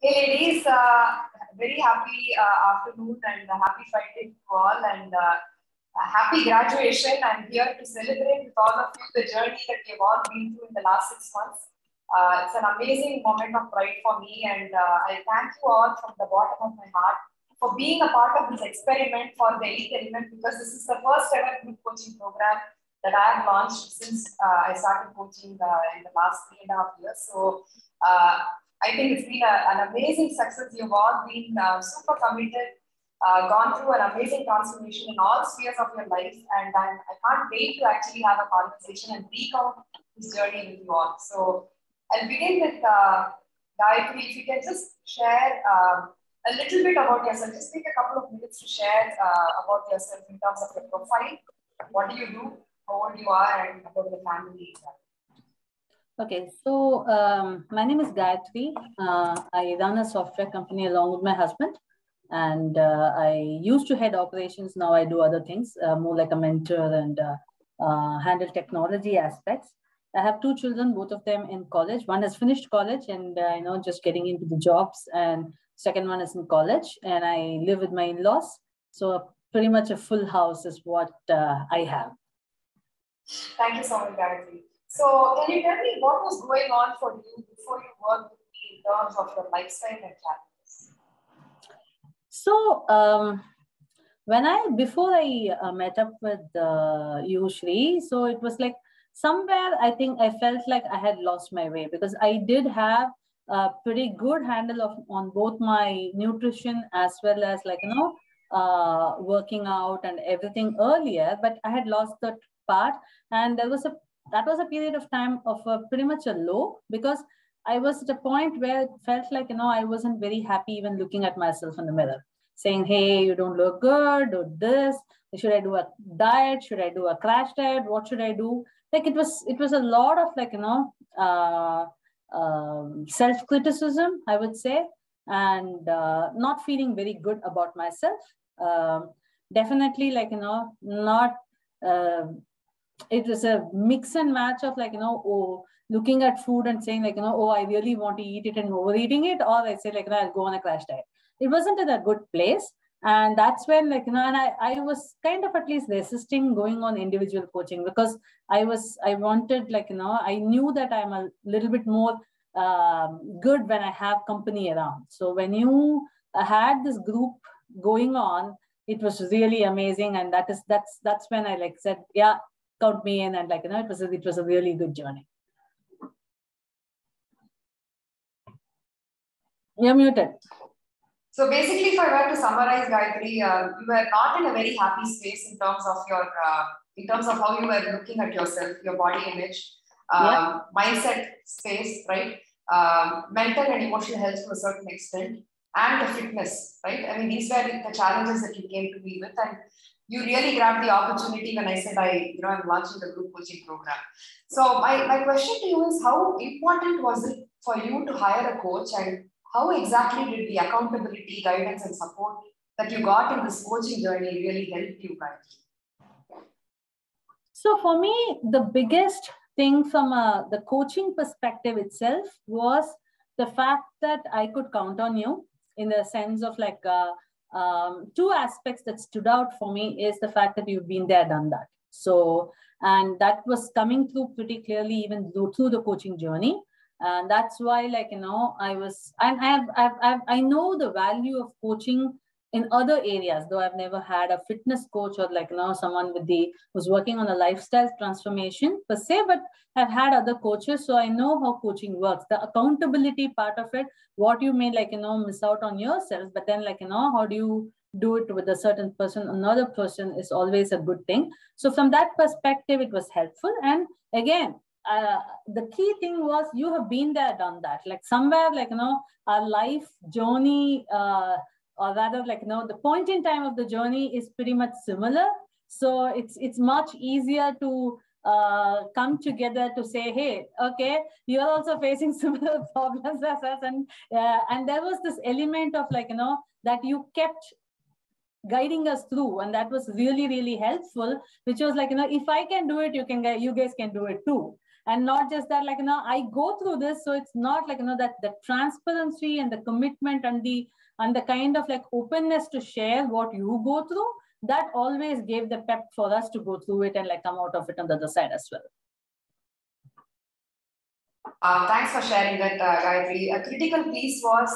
Hey ladies, very happy afternoon and happy Friday to all, and happy graduation. I'm here to celebrate with all of you the journey that we've all been through in the last 6 months. It's an amazing moment of pride for me, and I thank you all from the bottom of my heart for being a part of this experiment for the Elite Element, because this is the first ever group coaching program that I have launched since I started coaching in the last 3.5 years. So I think it's been an amazing success. You've all been super committed, gone through an amazing transformation in all spheres of your life, and I can't wait to actually have a conversation and recount this journey with you all. So I'll begin with Gayatri. If you can just share a little bit about yourself, just take a couple of minutes to share about yourself in terms of your profile. What do you do, how old you are, and about the family. Okay, so my name is Gayatri. I run a software company along with my husband, and I used to head operations. Now I do other things, more like a mentor and handle technology aspects. I have 2 children, both of them in college. One has finished college and just getting into the jobs, and second one is in college. And I live with my in-laws, so pretty much a full house is what I have. Thank you so much, Gayatri. So can you tell me what was going on for you before you worked with me in terms of your lifestyle and challenges? So before I met up with you, Shri, so it was like somewhere I think I felt like I had lost my way, because I did have a pretty good handle on both my nutrition as well as working out and everything earlier, but I had lost that part. And that was a period of time of pretty much a low, because I was at a point where it felt like, I wasn't very happy even looking at myself in the mirror, saying, hey, you don't look good, do this. Should I do a diet? Should I do a crash diet? What should I do? Like it was a lot of self-criticism, I would say, and not feeling very good about myself. Definitely not, it was a mix and match of looking at food and saying I really want to eat it and overeating it, or I say I'll go on a crash diet. It wasn't in a good place. And that's when and I was kind of at least resisting going on individual coaching, because I wanted I knew that I'm a little bit more good when I have company around. So when you had this group going on, it was really amazing. And that's when I said, yeah, count me in, and it was a really good journey. You're muted. So basically, if I were to summarize, Gayatri, you were not in a very happy space in terms of how you were looking at yourself, your body image, mindset space, right? Mental and emotional health to a certain extent, and the fitness, right? I mean, these were the challenges that you came to me with, and you really grabbed the opportunity when I said I'm launching the group coaching program. So my question to you is, how important was it for you to hire a coach, and how exactly did the accountability, guidance, and support that you got in this coaching journey really help you guys? So for me, the biggest thing from the coaching perspective itself was the fact that I could count on you, in the sense of 2 aspects that stood out for me is the fact that you've been there, done that. So, and that was coming through pretty clearly even through the coaching journey. And that's why I know the value of coaching in other areas, though I've never had a fitness coach or someone who's working on a lifestyle transformation per se, but I've had other coaches. So I know how coaching works, the accountability part of it, what you may miss out on yourself, but then how do you do it with a certain person, another person is always a good thing. So from that perspective, it was helpful. And again, the key thing was you have been there, done that. Somewhere our life journey, or rather the point in time of the journey is pretty much similar. So it's much easier to come together to say, hey, okay, you're also facing similar problems as us. And there was this element of that you kept guiding us through, and that was really, really helpful, which was if I can do it, you guys can do it too. And not just that, like, I go through this. So it's not like, that the transparency and the commitment and the kind of like openness to share what you go through, that always gave the pep for us to go through it and like come out of it on the other side as well. Thanks for sharing that, Gayatri. A critical piece was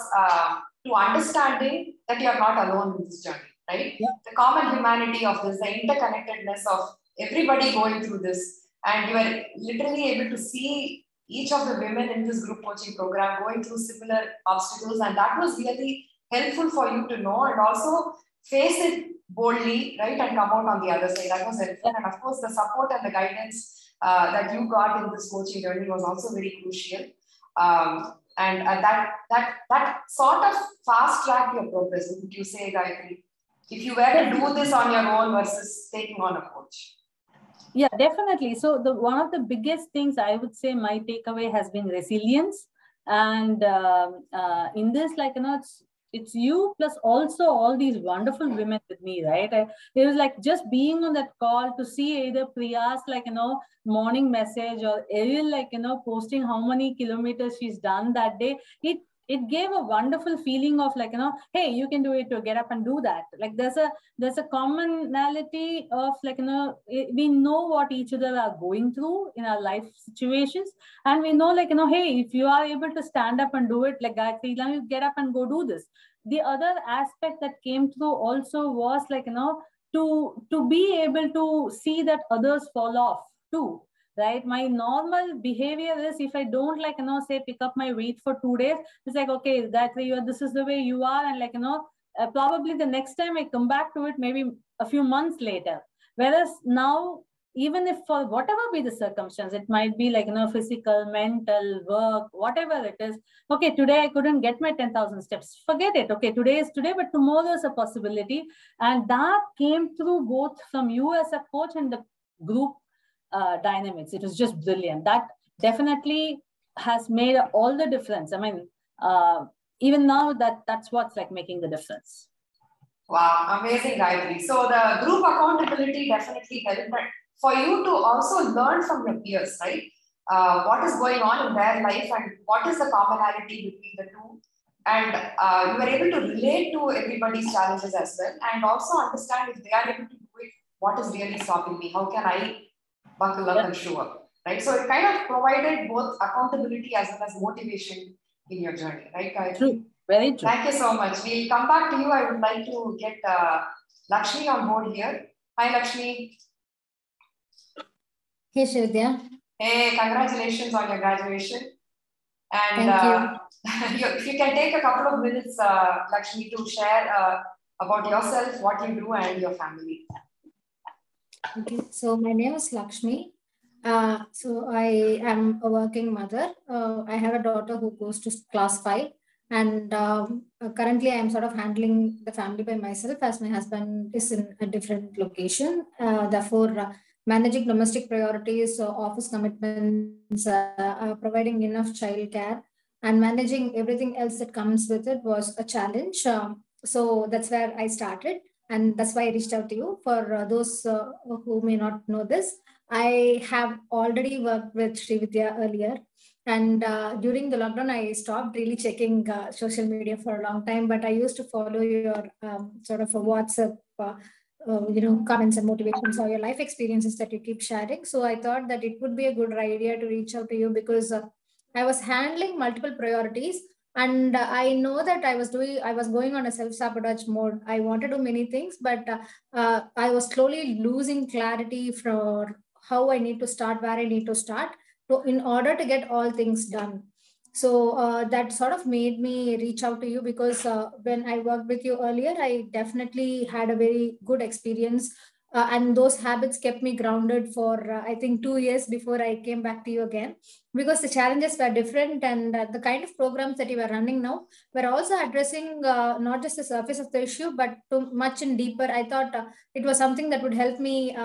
to understanding that you are not alone in this journey, right? Yeah. The common humanity of this, the interconnectedness of everybody going through this, and you are literally able to see each of the women in this group coaching program going through similar obstacles, and that was really helpful for you to know and also face it boldly, right, and come out on the other side. That was helpful, and of course, the support and the guidance that you got in this coaching journey was also very crucial. And that sort of fast tracked your progress, would you say, Gayatri? If you were to do this on your own versus taking on a coach. Yeah, definitely. So one of the biggest things I would say my takeaway has been resilience. And in this, like, it's you plus also all these wonderful women with me, right? It was like just being on that call to see either Priya's, like, morning message, or Ariel, like, posting how many kilometers she's done that day. It gave a wonderful feeling of like, hey, you can do it, to get up and do that. Like there's a commonality of like, we know what each other are going through in our life situations. And we know, like, hey, if you are able to stand up and do it, like Gayatri, now you get up and go do this. The other aspect that came through also was like, to be able to see that others fall off too. Right, my normal behavior is, if I don't, like, say pick up my weight for 2 days, it's like, okay, this is the way you are, and like, probably the next time I come back to it, maybe a few months later. Whereas now, even if for whatever be the circumstance, it might be like, physical, mental, work, whatever it is. Okay, today I couldn't get my 10,000 steps. Forget it. Okay, today is today, but tomorrow is a possibility. And that came through both from you as a coach and the group dynamics. It was just brilliant. That definitely has made all the difference. I mean, even now that's what's like making the difference. Wow, amazing, Gayatri. So the group accountability definitely helped, but for you to also learn from your peers, right? What is going on in their life and what is the commonality between the two, and you were able to relate to everybody's challenges as well, and also understand if they are able to do it, what is really stopping me? How can I buckle up and show up, right? So it kind of provided both accountability as well as motivation in your journey, right, Gayatri? True. Very true. Thank you so much. We'll come back to you. I would like to get Lakshmi on board here. Hi, Lakshmi. Hey, Shridya. Hey, congratulations on your graduation. And thank you. if you can take a couple of minutes, Lakshmi, to share about yourself, what you do, and your family. Okay, so my name is Lakshmi. So I am a working mother. I have a daughter who goes to class 5, and currently I am sort of handling the family by myself, as my husband is in a different location. Therefore, managing domestic priorities, office commitments, providing enough childcare, and managing everything else that comes with it was a challenge. So that's where I started. And that's why I reached out to you. For those who may not know this, I have already worked with Srividya earlier. And during the lockdown, I stopped really checking social media for a long time. But I used to follow your sort of a WhatsApp, comments and motivations, or your life experiences that you keep sharing. So I thought that it would be a good idea to reach out to you, because I was handling multiple priorities. And I know that I was going on a self-sabotage mode. I wanted to do many things, but I was slowly losing clarity for how I need to start, where I need to start in order to get all things done. So that sort of made me reach out to you, because when I worked with you earlier, I definitely had a very good experience. And those habits kept me grounded for, I think, 2 years before I came back to you again, because the challenges were different, and the kind of programs that you were running now were also addressing not just the surface of the issue, but too much in deeper. I thought it was something that would help me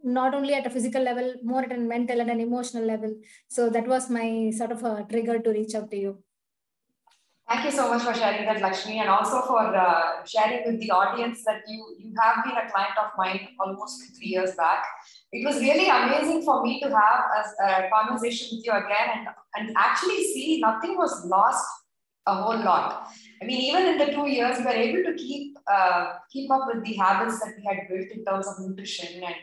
not only at a physical level, more at a mental and an emotional level. So that was my sort of a trigger to reach out to you. Thank you so much for sharing that, Lakshmi, and also for sharing with the audience that you have been a client of mine almost 3 years back. it was really amazing for me to have a conversation with you again and actually see nothing was lost a whole lot. I mean, even in the 2 years, we were able to keep up with the habits that we had built in terms of nutrition, and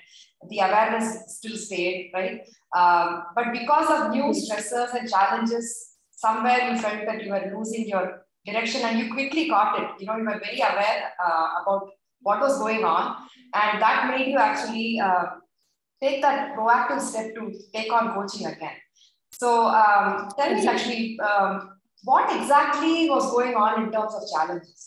the awareness still stayed, right? But because of new stressors and challenges, somewhere you felt that you were losing your direction, and you quickly caught it. You were very aware about what was going on, and that made you actually take that proactive step to take on coaching again. So tell me, actually, what exactly was going on in terms of challenges?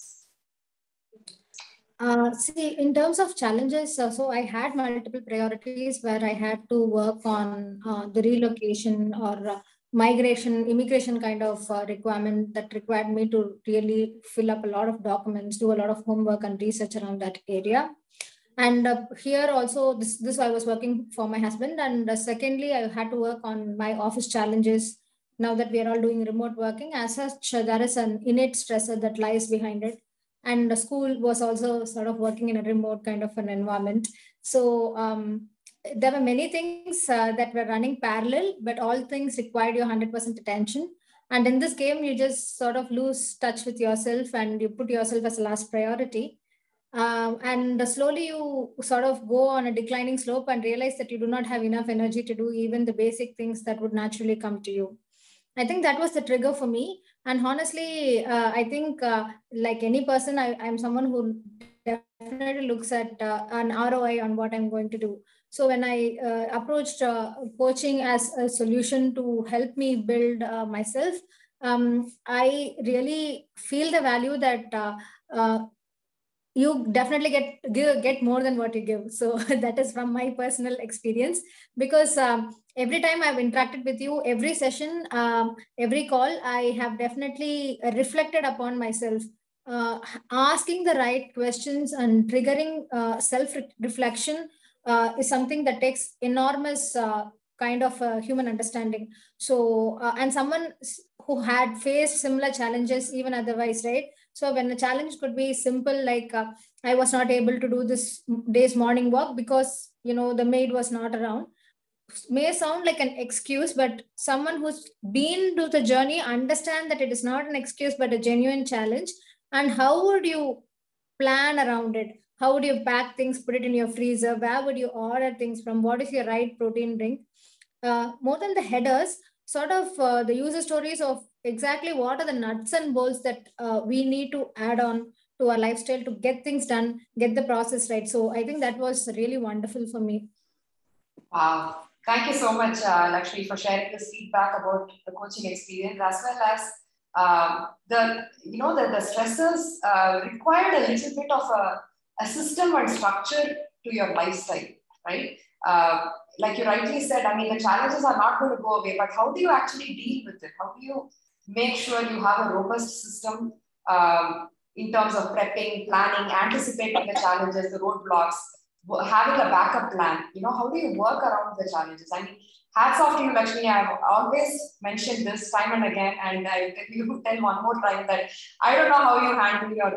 See, in terms of challenges, so I had multiple priorities where I had to work on the relocation or migration, immigration kind of requirement that required me to really fill up a lot of documents, do a lot of homework and research around that area. And here also, this I was working for my husband. And secondly, I had to work on my office challenges. Now that we are all doing remote working, as such, there is an innate stressor that lies behind it. And the school was also sort of working in a remote kind of an environment. So there were many things that were running parallel, but all things required your 100% attention. And in this game, you just sort of lose touch with yourself and you put yourself as a last priority. And slowly you sort of go on a declining slope and realize that you do not have enough energy to do even the basic things that would naturally come to you. I think that was the trigger for me. And honestly, I think like any person, I'm someone who definitely looks at an ROI on what I'm going to do. So when I approached coaching as a solution to help me build myself, I really feel the value that you definitely get more than what you give. So that is from my personal experience, because every time I've interacted with you, every session, every call, I have definitely reflected upon myself. Asking the right questions and triggering self-reflection is something that takes enormous kind of human understanding. So, and someone who had faced similar challenges even otherwise, right? So when the challenge could be simple, like I was not able to do this day's morning walk because, the maid was not around, may sound like an excuse, but someone who's been to the journey understand that it is not an excuse, but a genuine challenge. And how would you plan around it? How would you pack things, put it in your freezer? Where would you order things from? What is your right protein drink? More than the headers, sort of the user stories of exactly what are the nuts and bolts that we need to add on to our lifestyle to get things done, get the process right. So I think that was really wonderful for me. Wow. Thank you so much, Lakshmi, for sharing this feedback about the coaching experience, as well as the stressors required a little bit of a system and structure to your lifestyle, right? Like you rightly said, I mean, the challenges are not going to go away, but how do you actually deal with it? How do you make sure you have a robust system in terms of prepping, planning, anticipating the challenges, the roadblocks, having a backup plan? How do you work around the challenges? I mean, hats off to you, Lakshmi. I've always mentioned this time and again, and you tell one more time that I don't know how you handle your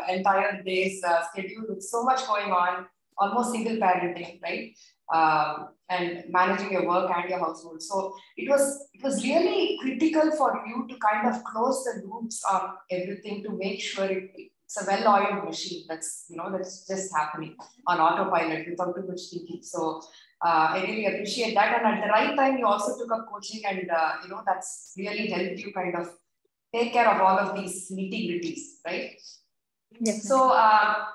entire day's schedule with so much going on, almost single parenting, right? And managing your work and your household. So it was really critical for you to kind of close the loops on everything to make sure it's a well-oiled machine that's just happening on autopilot without too much thinking. So I really appreciate that. And at the right time, you also took up coaching, and that's really helped you kind of take care of all of these nitty-gritties, right? Yes. So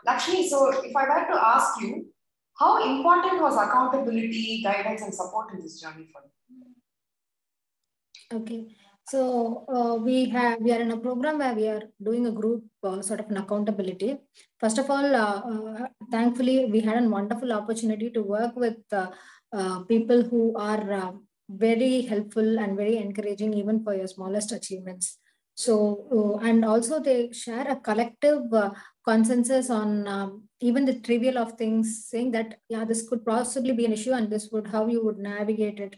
Lakshmi, so if I were to ask you, how important was accountability, guidance, and support in this journey for you? Okay. So we are in a program where we are doing a group sort of an accountability. First of all, thankfully, we had a wonderful opportunity to work with people who are very helpful and very encouraging even for your smallest achievements. So, and also they share a collective consensus on even the trivial of things, saying that, yeah, this could possibly be an issue and this would how you would navigate it.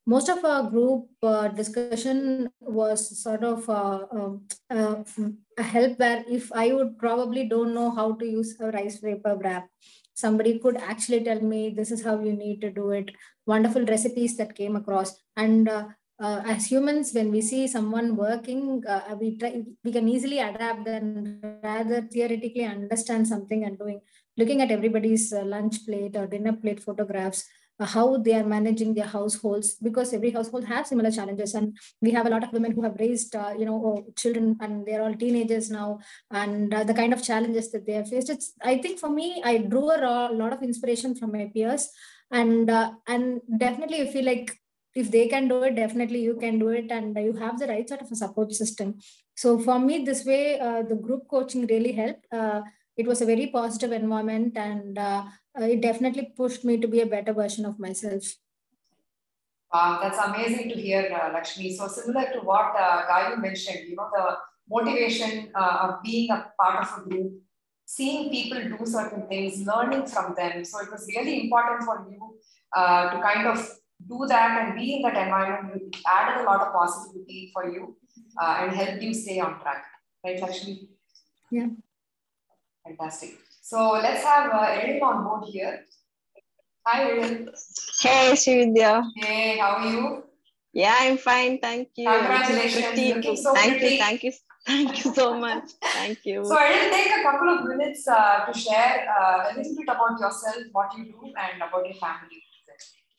Most of our group discussion was sort of a help where if I would probably don't know how to use a rice paper wrap. somebody could actually tell me, this is how you need to do it. Wonderful recipes that came across. And as humans, when we see someone working, we can easily adapt and rather theoretically understand something and doing. Looking at everybody's lunch plate or dinner plate photographs, how they are managing their households, because every household has similar challenges, and we have a lot of women who have raised children, and they're all teenagers now, and the kind of challenges that they have faced. It's, I think for me, I drew a lot of inspiration from my peers, and definitely I feel like if they can do it, definitely you can do it, and you have the right sort of a support system. So for me, this way, the group coaching really helped. It was a very positive environment, and it definitely pushed me to be a better version of myself. Wow, that's amazing to hear, Lakshmi. So similar to what Gayu mentioned, the motivation of being a part of a group, seeing people do certain things, learning from them. So it was really important for you to kind of do that and be in that environment. It added a lot of positivity for you and helped you stay on track. Right, Lakshmi? Yeah. Fantastic. So let's have Erin on board here. Hi, Erin. Hey, Srividya. Hey, how are you? Yeah, I'm fine. Thank you. Congratulations. Looking so pretty. Thank you so much. Thank you. So I will take a couple of minutes to share a little bit about yourself, what you do, and about your family.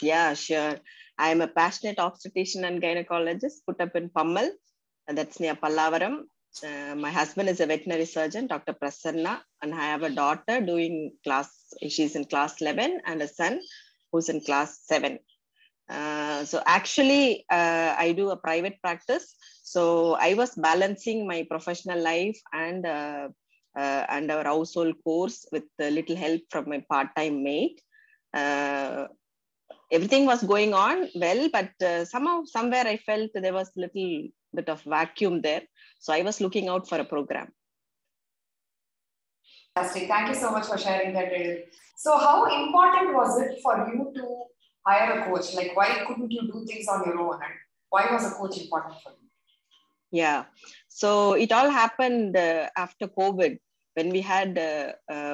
Yeah, sure. I'm a passionate obstetrician and gynecologist put up in Pammal. That's near Pallavaram. My husband is a veterinary surgeon, Dr. Prasanna, and I have a daughter she's in class 11, and a son who's in class 7. So actually, I do a private practice. So I was balancing my professional life and our household course with a little help from my part-time maid. Everything was going on well, but somewhere I felt there was a little bit of vacuum there. So I was looking out for a program. Fantastic. Thank you so much for sharing that, Erin. So how important was it for you to hire a coach? Like, why couldn't you do things on your own? And why was a coach important for you? Yeah. So it all happened after COVID, when we had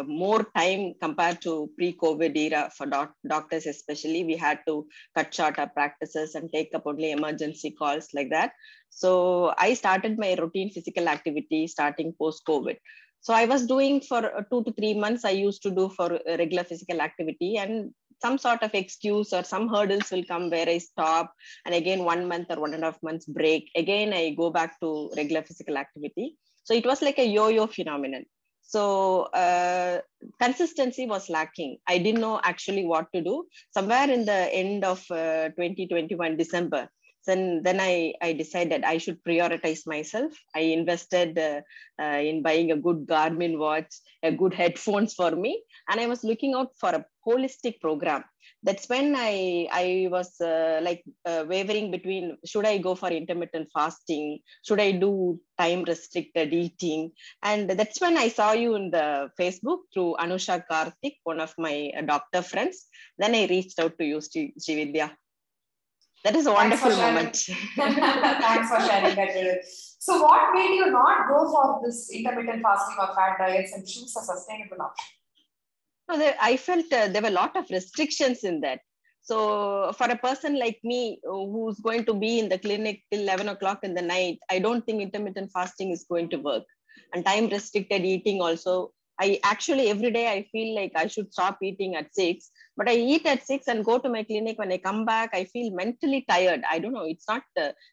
more time compared to pre-COVID era for doctors especially. We had to cut short our practices and take up only emergency calls like that. So I started my routine physical activity starting post-COVID. So I was doing for 2 to 3 months, I used to do for regular physical activity, and some sort of excuse or some hurdles will come where I stop, and again 1 month or 1.5 months break. Again, I go back to regular physical activity. So it was like a yo-yo phenomenon. So consistency was lacking. I didn't know actually what to do. Somewhere in the end of 2021 December, then I decided I should prioritize myself. I invested in buying a good Garmin watch, a good headphones for me, and I was looking out for a holistic program. That's when I was wavering between, should I go for intermittent fasting? Should I do time restricted eating? And that's when I saw you in the Facebook through Anusha Karthik, one of my doctor friends. Then I reached out to you, Srividya. That is a wonderful moment. Thanks for sharing that. So what made you not go for this intermittent fasting or fat diets and choose a sustainable option? No, I felt there were a lot of restrictions in that. So for a person like me who's going to be in the clinic till 11 o'clock in the night, I don't think intermittent fasting is going to work. And time restricted eating also, I actually every day I feel like I should stop eating at 6, but I eat at 6 and go to my clinic. When I come back, I feel mentally tired. I don't know, it's not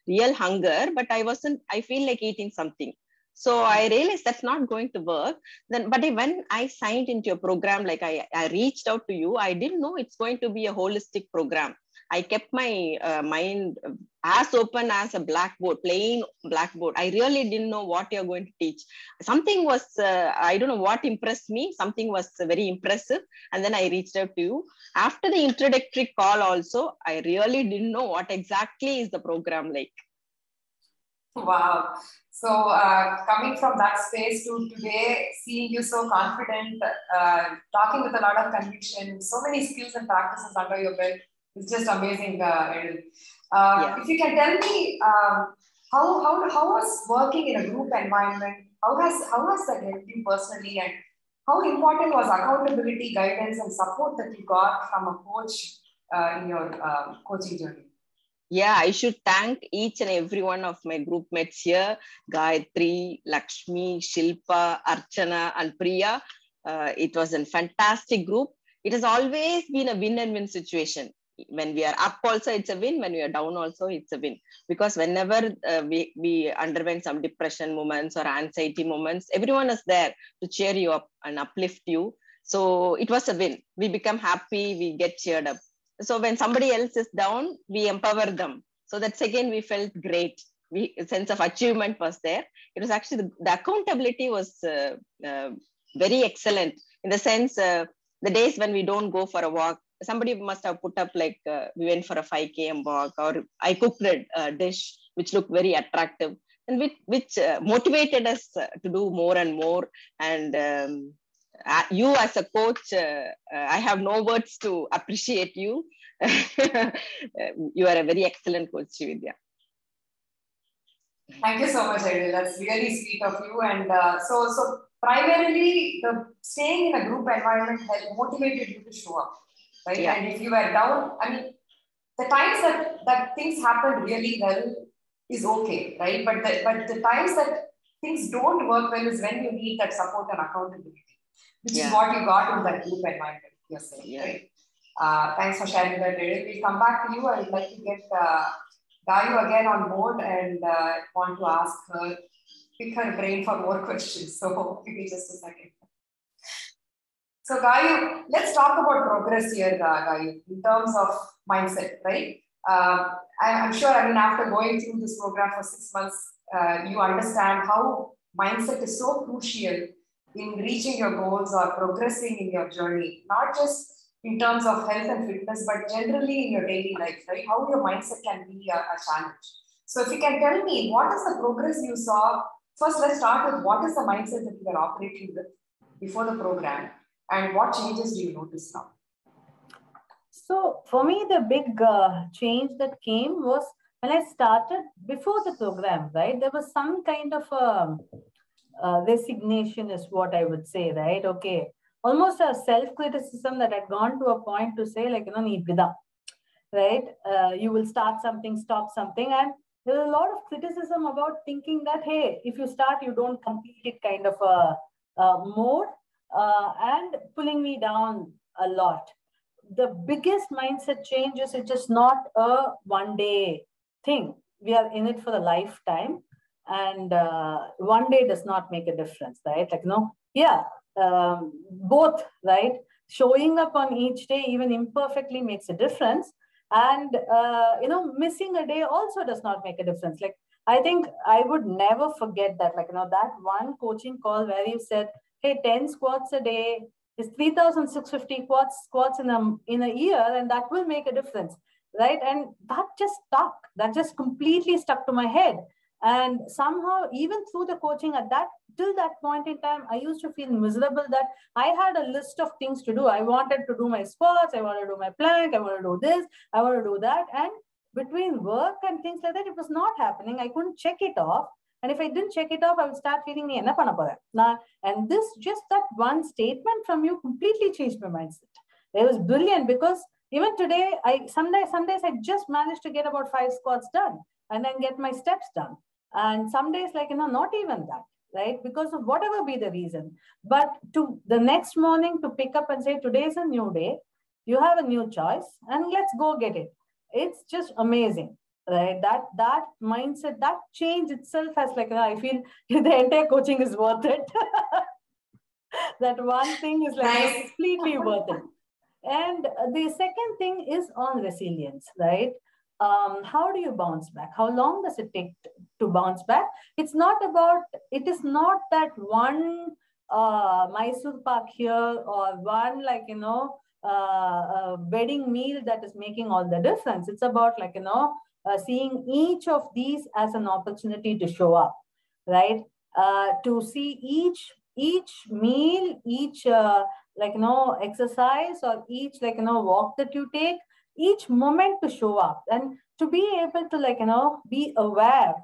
real hunger, but I feel like eating something. So I realized that's not going to work. But when I signed into a program, like I reached out to you, I didn't know it's going to be a holistic program. I kept my mind as open as a blackboard, plain blackboard. I really didn't know what you're going to teach. Something was, I don't know what impressed me. Something was very impressive. And then I reached out to you. After the introductory call also, I really didn't know what exactly is the program like. Wow. So coming from that space to today, seeing you so confident, talking with a lot of conviction, so many skills and practices under your belt, it's just amazing, Erin. If you can tell me how was working in a group environment, how has that helped you personally, and how important was accountability, guidance, and support that you got from a coach in your coaching journey? Yeah, I should thank each and every one of my group mates here, Gayatri, Lakshmi, Shilpa, Archana, and Priya. It was a fantastic group. It has always been a win and win situation. When we are up also, it's a win. When we are down also, it's a win. Because whenever we underwent some depression moments or anxiety moments, everyone is there to cheer you up and uplift you. So it was a win. We become happy, we get cheered up. So when somebody else is down, we empower them. So that's again, we felt great. A sense of achievement was there. It was actually the accountability was very excellent in the sense the days when we don't go for a walk, somebody must have put up like we went for a 5 km walk, or I cooked a dish which looked very attractive and which motivated us to do more and more. And you as a coach, I have no words to appreciate you. You are a very excellent coach, Srividya. Thank you so much, Aidil. That's really sweet of you. And so primarily, the staying in a group environment motivated you to show up, right? Yeah. And if you were down, I mean, the times that things happen really well is okay, right? But the times that things don't work well is when you need that support and accountability, which is what you got in that group environment, you're saying, right? Thanks for sharing that, Aidil. We'll come back to you. I would like to get Gayu again on board and want to ask her, pick her brain for more questions. So give me just a second. So Gayu, let's talk about progress here, Gayu, in terms of mindset, right? I'm sure, I mean, after going through this program for 6 months, you understand how mindset is so crucial in reaching your goals or progressing in your journey, not just in terms of health and fitness, but generally in your daily life, right? How your mindset can be a challenge. So if you can tell me, what is the progress you saw? First, let's start with what is the mindset that you were operating with before the program, and what changes do you notice now? So for me, the big change that came was when I started before the program, right? There was some kind of resignation is what I would say, right? Okay. Almost a self-criticism that had gone to a point to say like, need vida, right? You will start something, stop something. And there's a lot of criticism about thinking that, hey, if you start, you don't complete it kind of a mode and pulling me down a lot. The biggest mindset change is it's just not a one-day thing. We are in it for a lifetime. And one day does not make a difference, right? Like, both, right? Showing up on each day, even imperfectly, makes a difference. And, missing a day also does not make a difference. Like, I think I would never forget that, like, that one coaching call where you said, hey, 10 squats a day is 3,650 squats in a year, and that will make a difference, right? And that just stuck. That just completely stuck to my head. And somehow, even through the coaching till that point in time, I used to feel miserable that I had a list of things to do. I wanted to do my squats, I wanted to do my plank, I want to do this, I want to do that. And between work and things like that, it was not happening. I couldn't check it off. And if I didn't check it off, I would start feeling, and just that one statement from you completely changed my mindset. It was brilliant because even today, some days I just managed to get about 5 squats done and then get my steps done. And some days, not even that, right? Because of whatever be the reason. But to the next morning to pick up and say, today's a new day, you have a new choice, and let's go get it. It's just amazing, right? That mindset, that change itself has I feel the entire coaching is worth it. That one thing is completely worth it. And the second thing is on resilience, right? How do you bounce back? How long does it take to bounce back? It is not that one Mysore Pak here or one wedding meal that is making all the difference. It's about seeing each of these as an opportunity to show up, right? To see each meal, each exercise, or each walk that you take, each moment to show up, and to be able to be aware,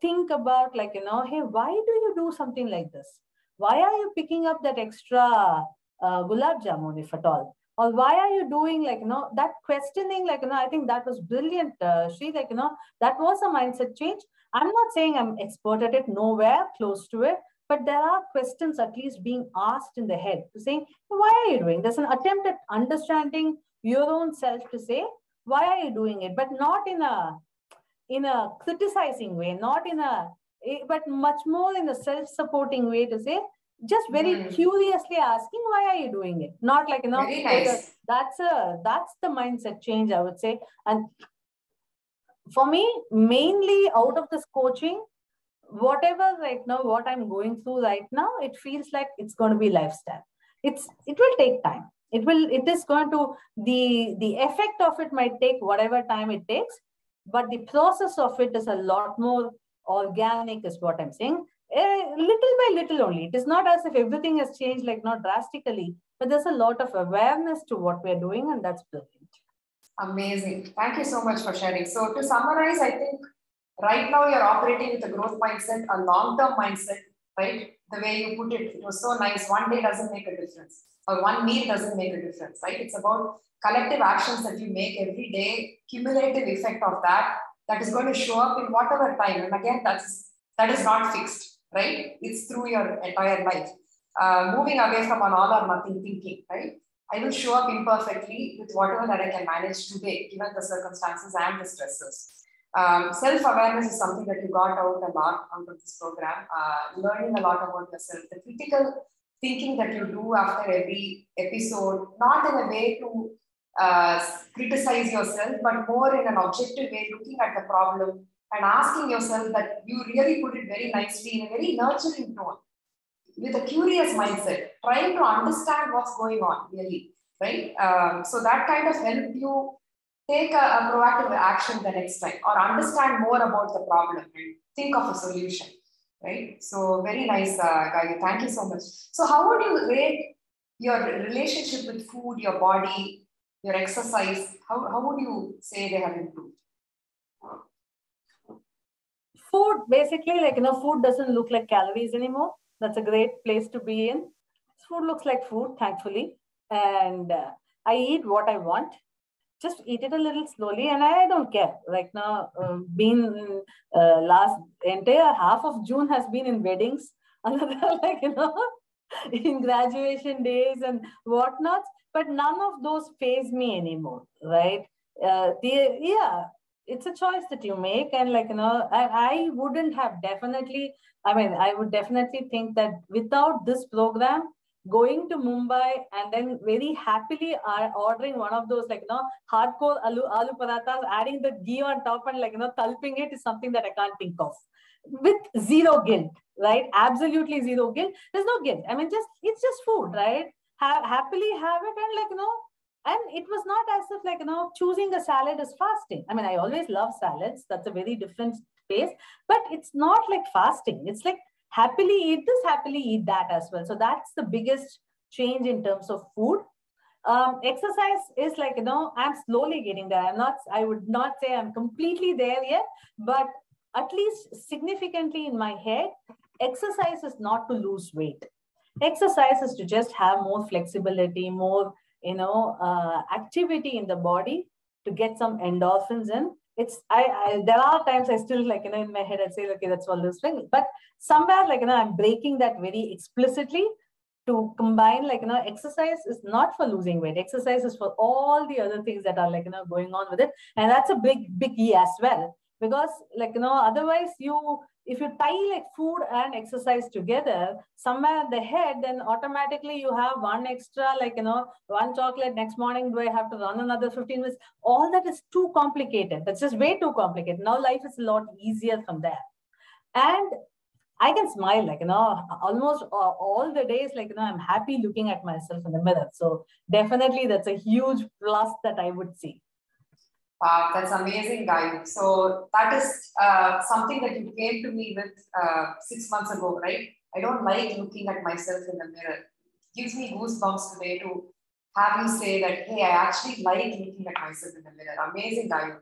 think about hey, why do you do something like this? Why are you picking up that extra gulab jamun, if at all? Or why are you doing that questioning, I think that was brilliant, Shri, that was a mindset change. I'm not saying I'm expert at it, nowhere close to it, but there are questions at least being asked in the head to saying, why are you doing? There's an attempt at understanding your own self to say, why are you doing it? But not in a criticizing way, not in a, but much more in a self-supporting way to say, just very curiously asking, why are you doing it? Not Very nice. that's the mindset change, I would say. And for me, mainly out of this coaching, whatever right now, what I'm going through right now, it feels like it's going to be lifestyle. It will take time. It is going to, the effect of it might take whatever time it takes, but the process of it is a lot more organic, is what I'm saying. Little by little only. It is not as if everything has changed, not drastically, but there's a lot of awareness to what we're doing, and that's brilliant. Amazing. Thank you so much for sharing. So to summarize, I think right now you're operating with a growth mindset, a long-term mindset, right? The way you put it, it was so nice. One day doesn't make a difference, or one meal doesn't make a difference, right? It's about collective actions that you make every day, cumulative effect of that is going to show up in whatever time. And again, that is not fixed, right? It's through your entire life. Moving away from an all or nothing thinking, right? I will show up imperfectly with whatever that I can manage today, given the circumstances and the stresses. Self-awareness is something that you got out a lot out of this program. Learning a lot about yourself, the critical thinking that you do after every episode, not in a way to criticize yourself, but more in an objective way, looking at the problem and asking yourself that you really put it very nicely in a very nurturing tone, with a curious mindset, trying to understand what's going on, really, right? So that kind of helped you take a proactive action the next time, or understand more about the problem and think of a solution, right? So very nice, Gauri. Thank you so much. So how would you rate your relationship with food, your body, your exercise? How would you say they have improved? Food, basically, food doesn't look like calories anymore. That's a great place to be in. Food looks like food, thankfully. And I eat what I want. Just eat it a little slowly, and I don't care. Right now, last entire half of June has been in weddings, another in graduation days and whatnot. But none of those faze me anymore, right? It's a choice that you make, and I wouldn't have definitely. I mean, I would definitely think that without this program, going to Mumbai and then very happily ordering one of those hardcore aloo parathas, adding the ghee on top and tulping it is something that I can't think of, with zero guilt, right? Absolutely zero guilt. There's no guilt. I mean, it's just food, right? Happily have it, and and it was not as if choosing a salad is fasting. I mean, I always love salads. That's a very different space, but it's not like fasting. It's like happily eat this, happily eat that as well. So that's the biggest change in terms of food. Exercise is I'm slowly getting there. I would not say I'm completely there yet, but at least significantly in my head, exercise is not to lose weight. Exercise is to just have more flexibility, more, activity in the body to get some endorphins in. There are times I still in my head, I'd say, okay, that's all this thing. But somewhere I'm breaking that very explicitly to combine, exercise is not for losing weight. Exercise is for all the other things that are going on with it. And that's a big E as well. Because otherwise if you tie food and exercise together somewhere in the head, then automatically you have one extra, one chocolate next morning. Do I have to run another 15 minutes? All that is too complicated. That's just way too complicated. Now life is a lot easier from there. And I can smile, almost all the days, I'm happy looking at myself in the mirror. So definitely that's a huge plus that I would see. Wow, that's amazing, Gauri. So that is something that you came to me with 6 months ago, right? I don't like looking at myself in the mirror. It gives me goosebumps today to have you say that, hey, I actually like looking at myself in the mirror. Amazing, Gauri.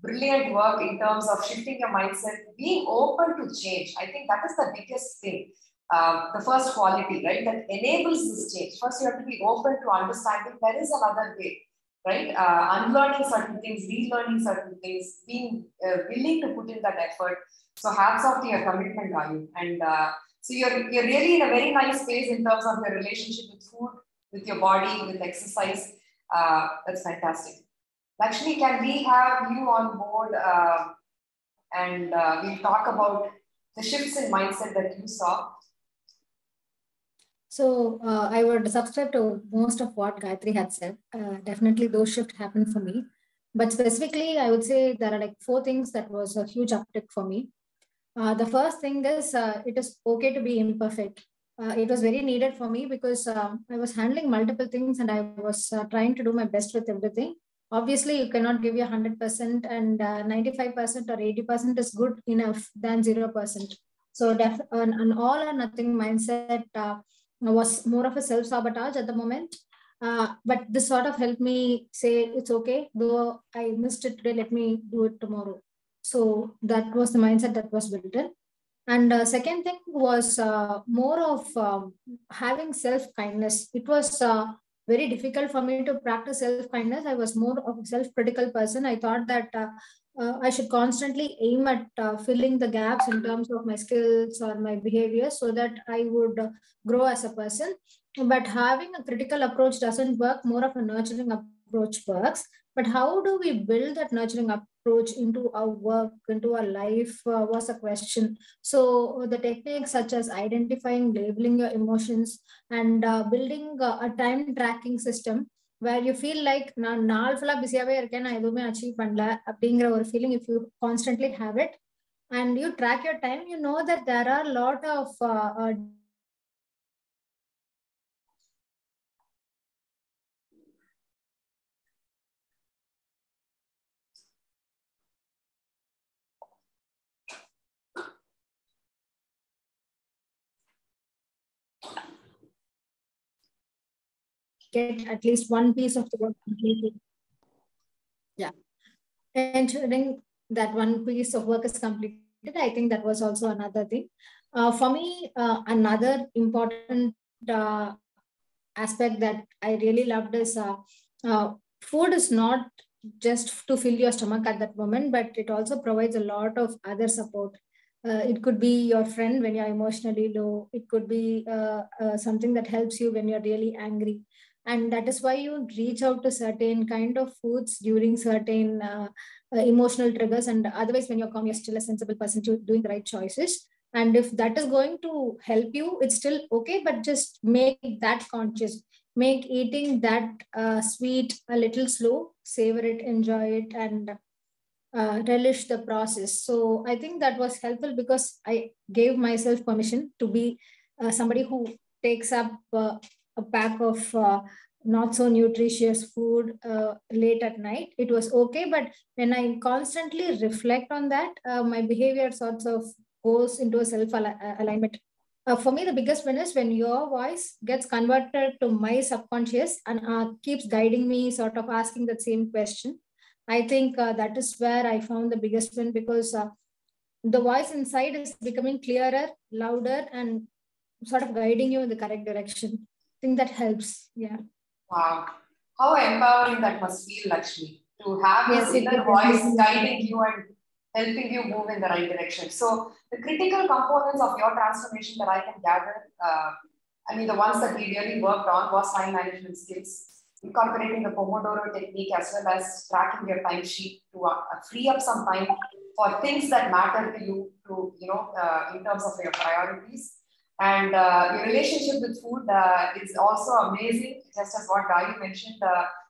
Brilliant work in terms of shifting your mindset, being open to change. I think that is the biggest thing. the first quality, right, that enables this change. First, you have to be open to understanding there is another way, right? Unlearning certain things, relearning certain things, being willing to put in that effort. So hats off to your commitment, Gayu. And so you're really in a very nice space in terms of your relationship with food, with your body, with exercise. That's fantastic. Lakshmi, can we have you on board and we'll talk about the shifts in mindset that you saw? So I would subscribe to most of what Gayatri had said. Definitely those shifts happened for me. But specifically, I would say there are like 4 things that was a huge uptick for me. The first thing is it is okay to be imperfect. It was very needed for me because I was handling multiple things and I was trying to do my best with everything. Obviously, you cannot give you 100% and 95% or 80% is good enough than 0%. So an all or nothing mindset was more of a self-sabotage at the moment. But this sort of helped me say, it's okay, though I missed it today, let me do it tomorrow. So that was the mindset that was built in. And second thing was more of having self-kindness. It was very difficult for me to practice self-kindness. I was more of a self-critical person. I thought that I should constantly aim at filling the gaps in terms of my skills or my behavior so that I would grow as a person. But having a critical approach doesn't work. More of a nurturing approach works. But how do we build that nurturing approach into our work, into our life was a question. So the techniques such as identifying, labeling your emotions and building a time tracking system where you feel like நான் நாள் ஃபுல்லா பிஸியாவே இருக்கேன் நான் எதுவுமே achieve பண்ணல அப்படிங்கிற ஒரு feeling if you constantly have it and you track your time, you know that there are a lot of get at least one piece of the work completed. Yeah. Ensuring that one piece of work is completed, I think that was also another thing. For me, another important aspect that I really loved is food is not just to fill your stomach at that moment, but it also provides a lot of other support. It could be your friend when you're emotionally low. It could be something that helps you when you're really angry. And that is why you reach out to certain kind of foods during certain emotional triggers. And otherwise, when you're calm, you're still a sensible person to doing the right choices. And if that is going to help you, it's still okay, but just make that conscious. Make eating that sweet a little slow, savor it, enjoy it, and relish the process. So I think that was helpful because I gave myself permission to be somebody who takes up a pack of not so nutritious food late at night. It was okay, but when I constantly reflect on that, my behavior sort of goes into a self-alignment. For me, the biggest win is when your voice gets converted to my subconscious and keeps guiding me, sort of asking that same question. I think that is where I found the biggest win because the voice inside is becoming clearer, louder, and sort of guiding you in the correct direction. I think that helps. Yeah. Wow. How empowering that must feel, Lakshmi, to have Yes, this inner voice guiding you and helping you move in the right direction. So the critical components of your transformation that I can gather, I mean, the ones that we really worked on was time management skills, incorporating the Pomodoro technique as well as tracking your time sheet to free up some time for things that matter to you, to in terms of your priorities. And your relationship with food is also amazing, just as what Gayu mentioned.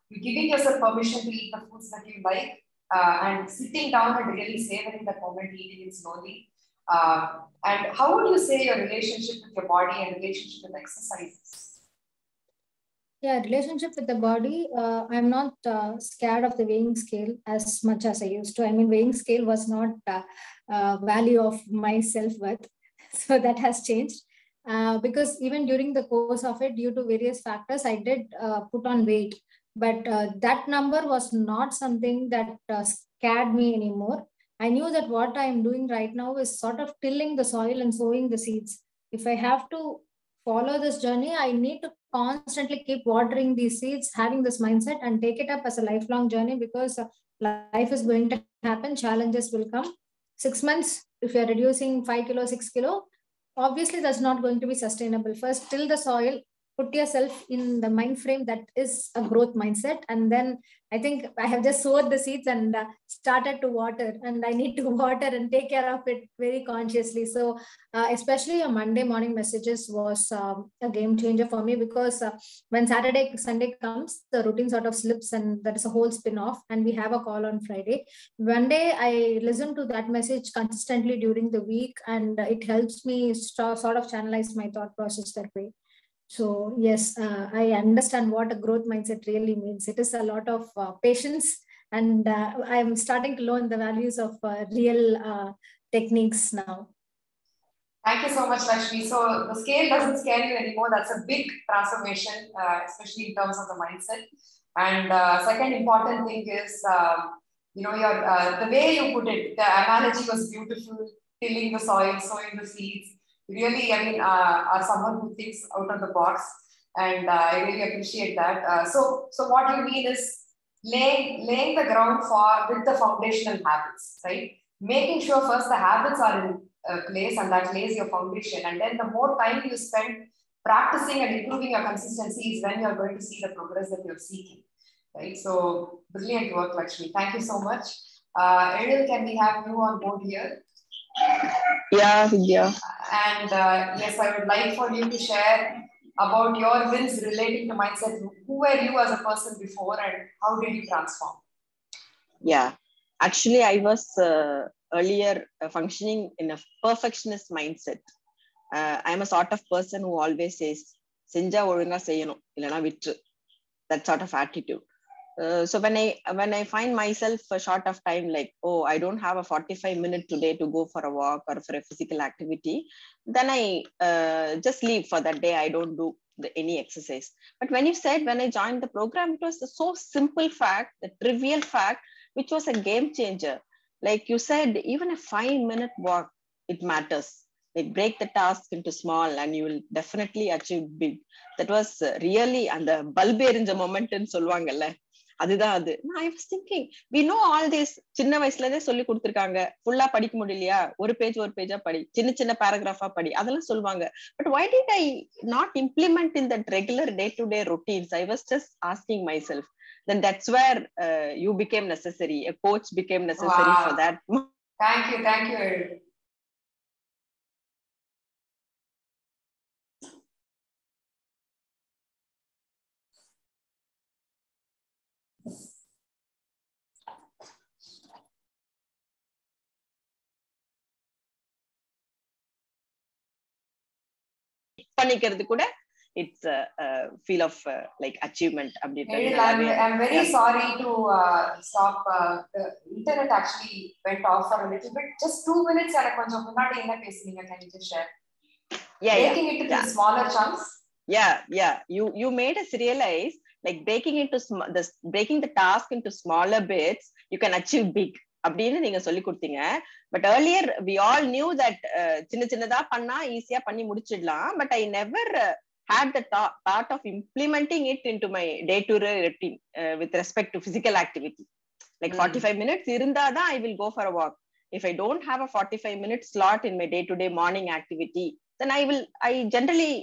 You're giving yourself permission to eat the foods that you like and sitting down and really savoring that moment, eating it slowly. And how would you say your relationship with your body and relationship with exercises? Yeah, relationship with the body. I'm not scared of the weighing scale as much as I used to. I mean, weighing scale was not value of my self-worth. So that has changed. Because even during the course of it, due to various factors, I did put on weight. But that number was not something that scared me anymore. I knew that what I am doing right now is sort of tilling the soil and sowing the seeds. if I have to follow this journey, I need to constantly keep watering these seeds, having this mindset, and take it up as a lifelong journey, because life is going to happen, challenges will come. 6 months, if you're reducing 5 kilo, 6 kilo, obviously that's not going to be sustainable. First, till the soil, put yourself in the mind frame that is a growth mindset, and then I think I have just sowed the seeds and started to water, and I need to water and take care of it very consciously. So especially your Monday morning messages was a game changer for me, because when Saturday Sunday comes, the routine sort of slips, and that is a whole spin off, and we have a call on Friday. One day I listen to that message consistently during the week, and it helps me sort of channelize my thought process that way. So yes, I understand what a growth mindset really means. It is a lot of patience, and I'm starting to learn the values of real techniques now. Thank you so much, Lakshmi. So the scale doesn't scare you anymore. That's a big transformation, especially in terms of the mindset. And second important thing is, your the way you put it, the analogy was beautiful. Tilling the soil, sowing the seeds. Really, I mean, are someone who thinks out of the box, and I really appreciate that. So what you mean is laying the ground with the foundational habits, right? Making sure first the habits are in place, and that lays your foundation. And then the more time you spend practicing and improving your consistency is when you're going to see the progress that you're seeking, right? So brilliant work, Lakshmi. Thank you so much. Ariel, can we have you on board here? Yeah. And yes, I would like for you to share about your wins relating to mindset. Who were you as a person before, and how did you transform? Yeah, actually, I was earlier functioning in a perfectionist mindset. I'm a sort of person who always says, "Senja olunga seiyano, illana vittu." That sort of attitude. So when I find myself a short of time, like, oh, I don't have a 45-minute today to go for a walk or for a physical activity, then I just leave for that day. I don't do any exercise. But when I joined the program, it was a so simple fact, the trivial fact, which was a game changer. Like you said, even a 5-minute walk, it matters. Like break the task into small and you will definitely achieve big. That was really, and the bulb erinja moment in solvangalla. அதுதான் அது. I was thinking, we know all this. சின்ன வயசுல இருந்தே சொல்லி கொடுத்திருக்காங்க. ஃபுல்லா படிக்க முடியலையா, ஒரு பேஜா படி, சின்ன பேராகிராஃபா படி, அதெல்லாம் சொல்லுவாங்க. But why did I not implement in that regular day-to-day routines? I was just asking myself. Then that's where you became necessary. A coach became necessary for that. Thank you, Ariel. பண்ணிக்கிறது கூட it's a feel of like achievement. I'm very sorry to stop. The internet actually went off for a little bit. Just 2 minutes. Can you just share? Breaking it into smaller chunks. You made us realize, like breaking the task into smaller bits, you can achieve big. அப்படின்னு நீங்க சொல்லி கொடுத்தீங்க. But earlier we all knew that சின்னதா பண்ணா ஈஸியா பண்ணி முடிச்சிடலாம். But I never had the thought of implementing it into my day-to-day routine with respect to physical activity. Like 45 minutes irundada I will go for a walk. If I don't have a 45-minute slot in my day-to-day morning activity, then I generally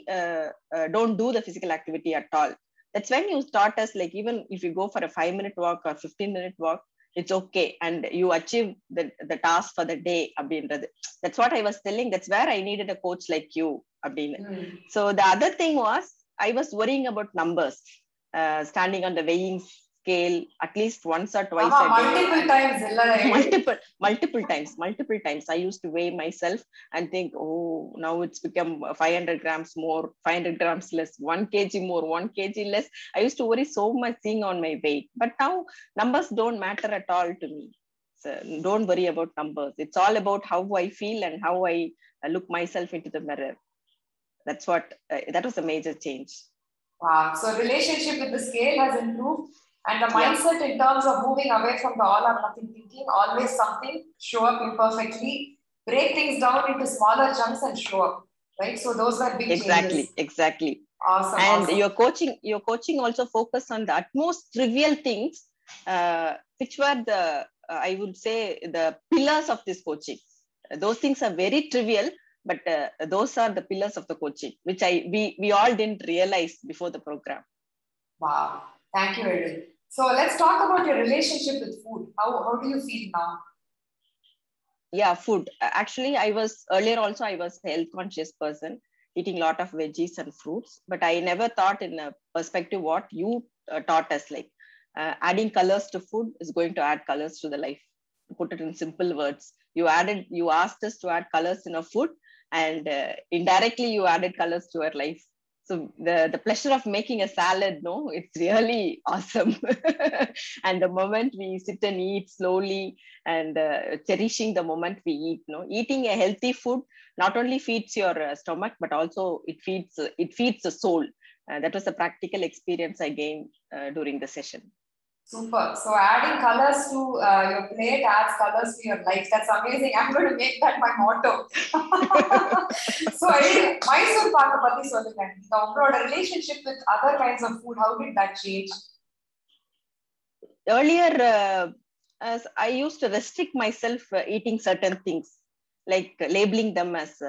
don't do the physical activity at all. That's when you taught us, like, even if you go for a 5-minute walk or 15-minute walk, it's okay, and you achieve the task for the day. That's what I was telling. That's where I needed a coach like you. So the other thing was, I was worrying about numbers, standing on the weighing scale at least once or twice a day. Multiple times I used to weigh myself and think, oh, now it's become 500 grams more, 500 grams less, 1 kg more, 1 kg less. I used to worry so much seeing on my weight. But now numbers don't matter at all to me. So don't worry about numbers. It's all about how I feel and how I look myself into the mirror. That's what that was a major change. Wow. So relationship with the scale has improved, and the mindset in terms of moving away from the all or nothing thinking, always something, show up imperfectly, break things down into smaller chunks and show up. right? So those were big changes. Exactly. Awesome. And awesome. your coaching also focused on the utmost trivial things, which were I would say, the pillars of this coaching. Those things are very trivial, but those are the pillars of the coaching, which we all didn't realize before the program. Wow. Thank you, Edil. So let's talk about your relationship with food. How do you feel now? Yeah, food. Actually, I was earlier also, I was a health conscious person, eating a lot of veggies and fruits, but I never thought in a perspective what you taught us, like adding colors to food is going to add colors to the life. To put it in simple words, you asked us to add colors in our food, and indirectly you added colors to our life. So the pleasure of making a salad, no, it's really awesome. And the moment we sit and eat slowly and cherishing the moment we eat, no, eating a healthy food not only feeds your stomach, but also it feeds the soul. That was a practical experience I gained during the session. Super. So adding colors to your plate adds colors to your life. That's amazing. I'm going to make that my motto. So Mysore Pak patti solunga. Your relationship with other kinds of food, how did that change? Earlier, as I used to restrict myself eating certain things, like labeling them as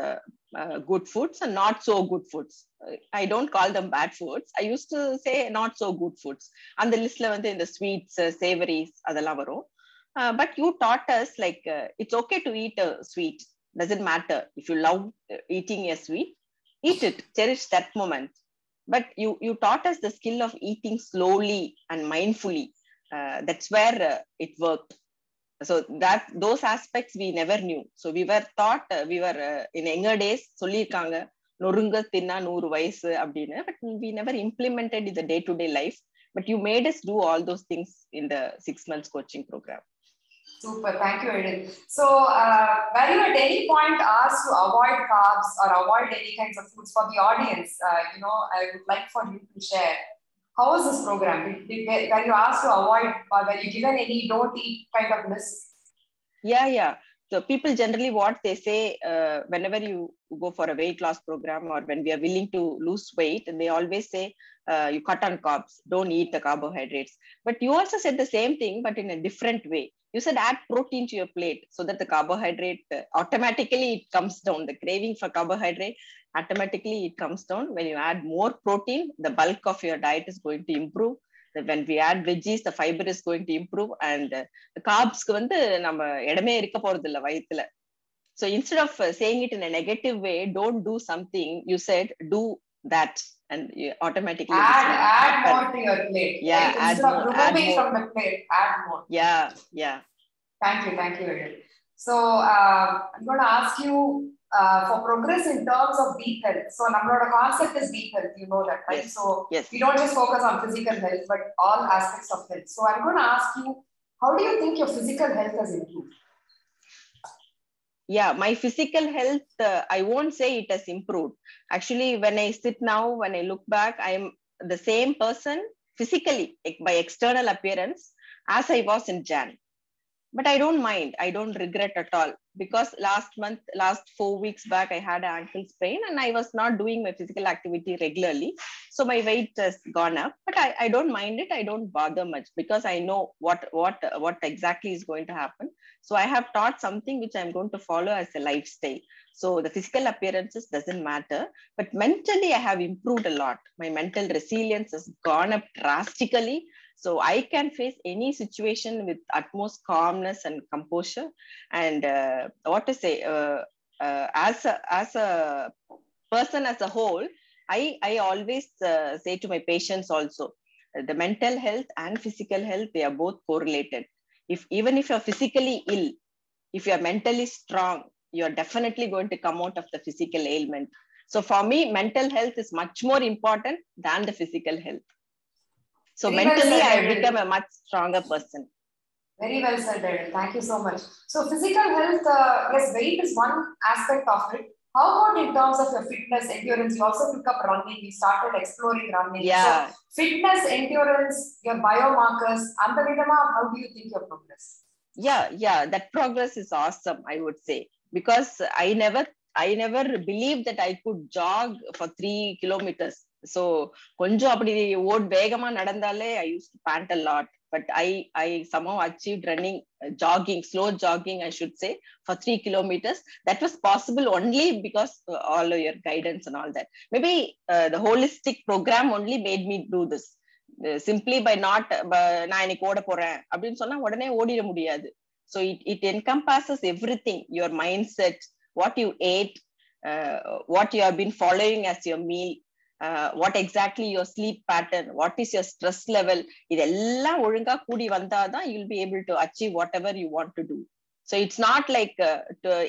good foods and not so good foods. I don't call them bad foods. I used to say not so good foods. On the list in the sweets, savories, adala varum. But you taught us like it's okay to eat a sweet. Doesn't matter if you love eating a sweet, eat it. Cherish that moment. But you taught us the skill of eating slowly and mindfully. That's where it worked. So that those aspects we never knew. So we were taught, we were in younger days, சொல்லிருக்காங்க நொறுங்க தின்னா 100 வயசு அப்படின்னு, but we never implemented in the day-to-day life. But you made us do all those things in the 6 months coaching program. Super, thank you, Edil. So, were you at any point asked to avoid carbs or avoid any kinds of foods? For the audience, I would like for you to share. How was this program? Were you asked to avoid, or were you given any don't eat kind of list? Yeah. So people generally what they say whenever you go for a weight loss program or when we are willing to lose weight, and they always say you cut on carbs, don't eat the carbohydrates. But you also said the same thing, but in a different way. You said add protein to your plate so that the carbohydrate automatically it comes down. The craving for carbohydrate automatically it comes down. When you add more protein, the bulk of your diet is going to improve. When we add veggies, the fiber is going to improve, and the carbs நம்ம இடமே இருக்க போறது இல்ல வயித்துல. So instead of saying it in a negative way, don't do something, you said do that, and you automatically add more to your plate. Yeah, right? Instead of removing from the plate, add more. Yeah. Thank you, Edil. So I'm going to ask you for progress in terms of deep health. So our concept is deep health, you know that, right? Yes. So yes. We don't just focus on physical health, but all aspects of health. So I'm going to ask you, how do you think your physical health has improved? Yeah, my physical health, I won't say it has improved. Actually, when I sit now, when I look back, I am the same person physically, by external appearance, as I was in Jan. But I don't mind. I don't regret at all, because last 4 weeks back, I had an ankle sprain and I was not doing my physical activity regularly. So my weight has gone up, but I don't mind it. I don't bother much because I know what exactly is going to happen. So I have taught something which I'm going to follow as a lifestyle. So the physical appearances doesn't matter, but mentally I have improved a lot. My mental resilience has gone up drastically. So I can face any situation with utmost calmness and composure. And what to say, as a person as a whole, I always say to my patients also, the mental health and physical health, they are both correlated. Even if you're physically ill, if you're mentally strong, you're definitely going to come out of the physical ailment. So for me, mental health is much more important than the physical health. So Very mentally, well said, I have become a much stronger person. Very well said, Edil. Thank you so much. So physical health, yes, weight is one aspect of it. How about in terms of your fitness, endurance? You also took up running. You started exploring running. Yeah. So fitness, endurance, your biomarkers, and how do you think your progress? Yeah, that progress is awesome, I would say, because I never I never believed that I could jog for 3 kilometers. So கொஞ்சம் அப்படி வேகமா நடந்தாலே I used to pant a lot, but I somehow achieved running, jogging, slow jogging I should say, for 3 kilometers. That was possible only because all of your guidance and all that. Maybe the holistic program only made me do this. Simply by not நான் இன்னைக்கு ஓட போறேன் அப்படின்னு சொன்னா உடனே ஓடிட முடியாது. So it encompasses everything, your mindset, what you ate, what you have been following as your meal, what exactly your sleep pattern, what is your stress level. இதெல்லாம் ஒழுங்கா கூடி வந்தாதான் you'll be able to achieve whatever you want to do. So it's not like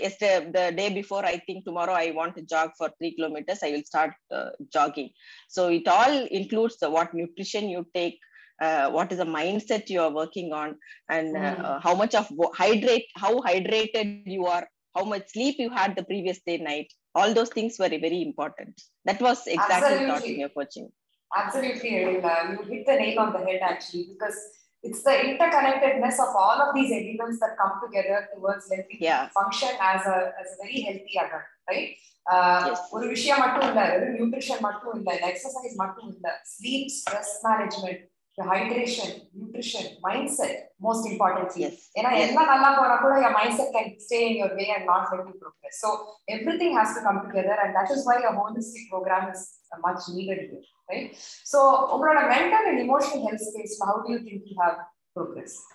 yesterday, the day before, I think tomorrow I want to jog for 3 kilometers, I will start jogging. So it all includes what nutrition you take, what is the mindset you are working on, and how much of how hydrated you are, how much sleep you had the previous day night. All those things were very important. That was exactly taught in your coaching. Absolutely, you hit the nail on the head actually, because it's the interconnectedness of all of these elements that come together towards letting you function as a very healthy adult, right? ஒரு விஷயம் மட்டும் இல்ல, nutrition மட்டும் இல்ல, exercise மட்டும் இல்ல, sleep, stress management, hydration, nutrition, mindset, most importantly. ஏன்னா எல்லாம் நல்லா போனா கூட your mindset can stay in your way and not let you progress. So everything has to come together, and that is why a holistic program is much needed here, right? So உங்களோட mental and emotional health space, how do you think you have progressed?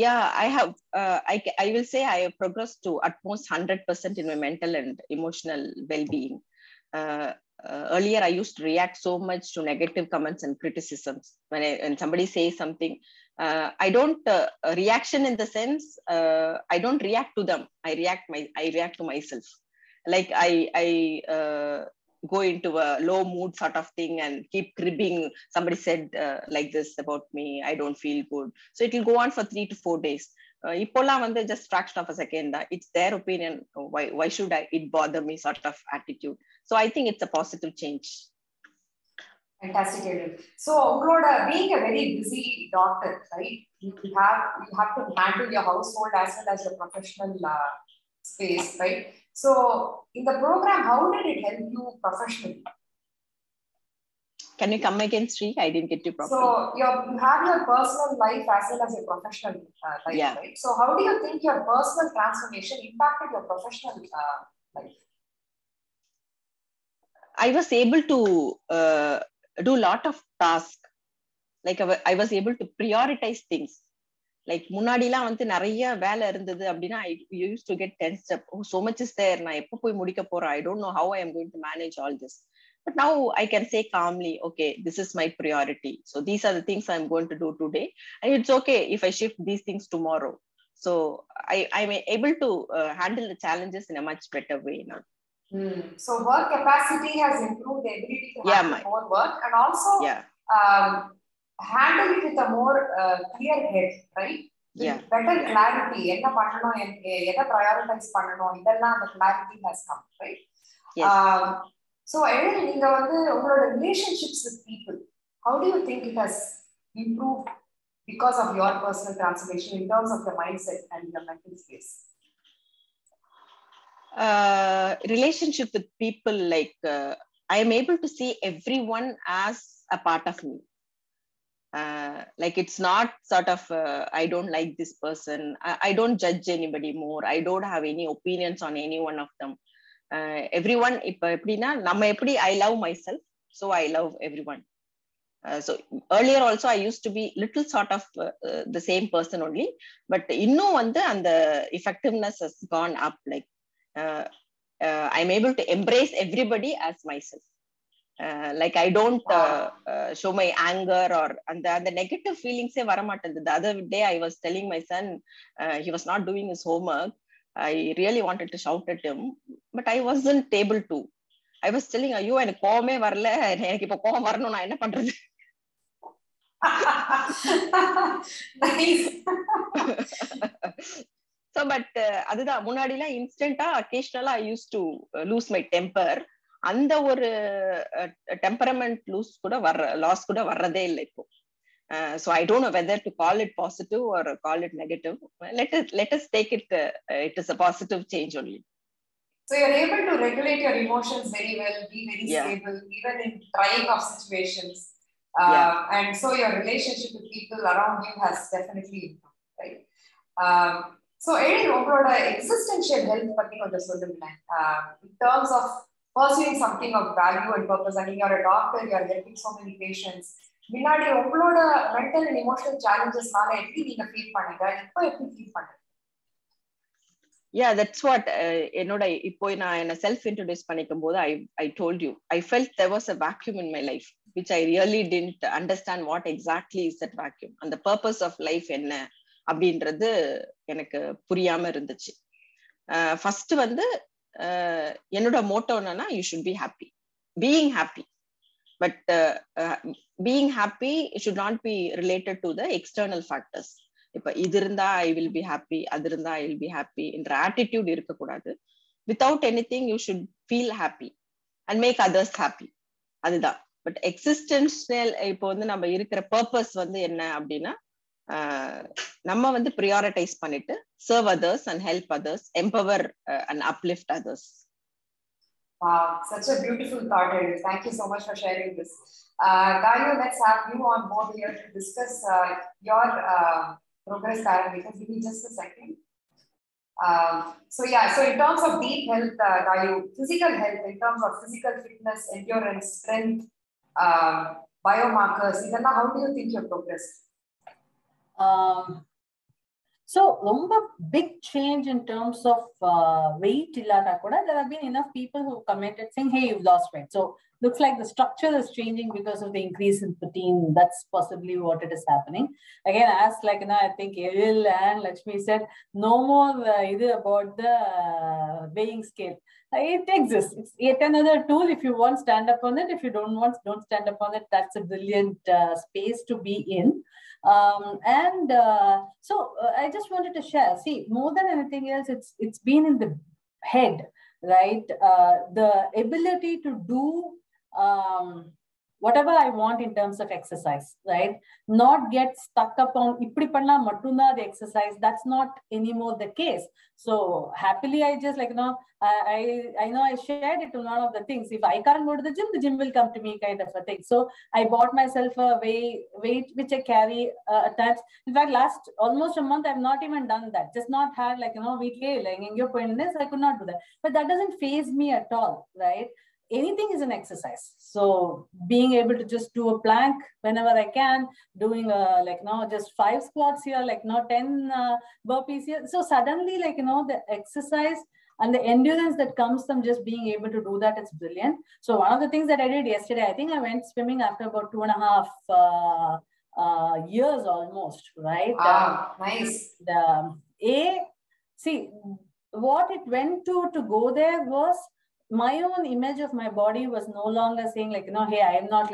Yeah, I have. I will say I have progressed to at most 100% in my mental and emotional well-being. Earlier, I used to react so much to negative comments and criticisms. When somebody says something, I don't reaction in the sense I don't react to them. I react to myself. Like I go into a low mood sort of thing and keep cribbing. Somebody said like this about me, I don't feel good. So it will go on for 3 to 4 days. இப்போலாம் வந்து just fraction of a second தான், it's their opinion, why should it bother me sort of attitude. So I think it's a positive change. Fantastic. So உங்களோட being a very busy doctor, right, you have to handle your household as well as your professional space, right? So in the program, how did it help you professionally? Can you come again, Sri? I didn't get you properly. So you have your personal life as well as your professional life, right? So how do you think your personal transformation impacted your professional life? I was able to do a lot of tasks. Like I was able to prioritize things. Like முன்னாடிலாம் வந்து நிறைய வேலை இருந்தது அப்படின்னா I used to get tensed up. Oh, so much is there. நான் எப்போ போய் முடிக்க போறேன்? I don't know how I am going to manage all this. But now I can say calmly, okay, this is my priority. So these are the things I'm going to do today. And it's okay if I shift these things tomorrow. So I'm able to handle the challenges in a much better way now. So work capacity has improved the ability to handle more work, and also handle it with a more clear head, right? With better clarity. என்ன பண்ணணும், எதை prioritize பண்ணணும், இதெல்லாம் the clarity has come, right? So நீங்க வந்து உங்களோட relationships with people, how do you think it has improved because of your personal transformation in terms of the mindset and your mental space? Relationship with people, like I am able to see everyone as a part of me. Like it's not sort of I don't like this person, I don't judge anybody more, I don't have any opinions on any one of them. Everyone, இப்ப எப்படின்னா நம்ம எப்படி I love myself, so I love everyone. So earlier also I used to be little sort of the same person only, but இன்னும் வந்து அந்த effectiveness has gone up. Like I'm able to embrace everybody as myself. Like I don't show my anger or and the negative feelings vara mattendhu. The other day I was telling my son, he was not doing his homework. I really wanted to shout at him, but I wasn't able to. I was telling, ஐயோ எனக்கு கோவமே வரல, எனக்கு இப்ப கோவம் வரணும், நான் என்ன பண்றது? Nice. So but அதுதான் முன்னாடிலாம் இன்ஸ்டன்ட்டா occasionally I used to lose my temper. அந்த ஒரு டெம்பரமெண்ட் லாஸ் கூட வர்றதே இல்லை இப்போ. So I don't know whether to call it positive or call it negative. Let us take it. It is a positive change only. So you're able to regulate your emotions very well, be very stable, even in trying of situations. And so your relationship with people around you has definitely improved, right? So, existential health in terms of pursuing something of value and purpose. I mean, you're a doctor, you're helping so many patients. முன்னாடி உங்களோட mental and emotional challenges எப்படி நீங்க feel பண்ணீங்க, இப்போ எப்படி feel பண்றீங்க? Yeah, that's what என்னோட இப்போ நான் என்ன செல்ஃப் இன்ட்ரோடியூஸ் பண்ணிக்கும் போது I told you I felt there was a vacuum in my life which I really didn't understand what exactly is that vacuum and the purpose of life என்ன அப்படின்றது எனக்கு புரியாம இருந்துச்சு. ஃபர்ஸ்ட் வந்து என்னோட மோட்டோ என்னன்னா you should be happy, being happy, but being happy should not be related to the external factors. இப்ப இது இருந்தா ஐ வில் பி ஹாப்பி, அது இருந்தா ஐ வில் பி ஹாப்பி என்ற ஆட்டிடியூட் இருக்கக்கூடாது. Without anything you should feel happy and make others happy, அதுதான். But existential இப்போ வந்து நம்ம இருக்கிற பர்பஸ் வந்து என்ன அப்படின்னா, நம்ம வந்து ப்ரியாரிட்டைஸ் பண்ணிட்டு serve others and help others, empower and uplift others. Wow, such a beautiful thought. Thank you so much for sharing this. Gayu, let's have you on board here to discuss your progress currently. Give me just a second. So in terms of deep health, Gayu, physical health, in terms of physical fitness, endurance, strength, biomarkers, how do you think you're progressed? So, a big change in terms of weight. There have been enough people who commented saying, hey, you've lost weight. So, looks like the structure is changing because of the increase in protein. That's possibly what it is happening. Again, as I think Ariel and Lakshmi said, no more either about the weighing scale. It exists. It's yet another tool. If you want, stand up on it. If you don't want, don't stand up on it. That's a brilliant space to be in. So I just wanted to share, see, more than anything else, it's been in the head, right? The ability to do whatever I want in terms of exercise, right? Not get stuck up on ipdi panna mattumda the exercise. That's not anymore the case. So happily I just I know I shared it to one of the things. If I can't go to the gym will come to me, kind of a thing. So I bought myself a weight which I carry attached. In fact, last almost a month I've not even done that. Just not had weekly I could not do that. But that doesn't faze me at all, right? Anything is an exercise. So being able to just do a plank whenever I can, doing just 5 squats here, 10 burpees here. So suddenly the exercise and the endurance that comes from just being able to do that, it's brilliant. So one of the things that I did yesterday, I think I went swimming after about 2.5 years almost, right? Nice. See, what it went to go there was my own image of my body was no longer saying hey, I am not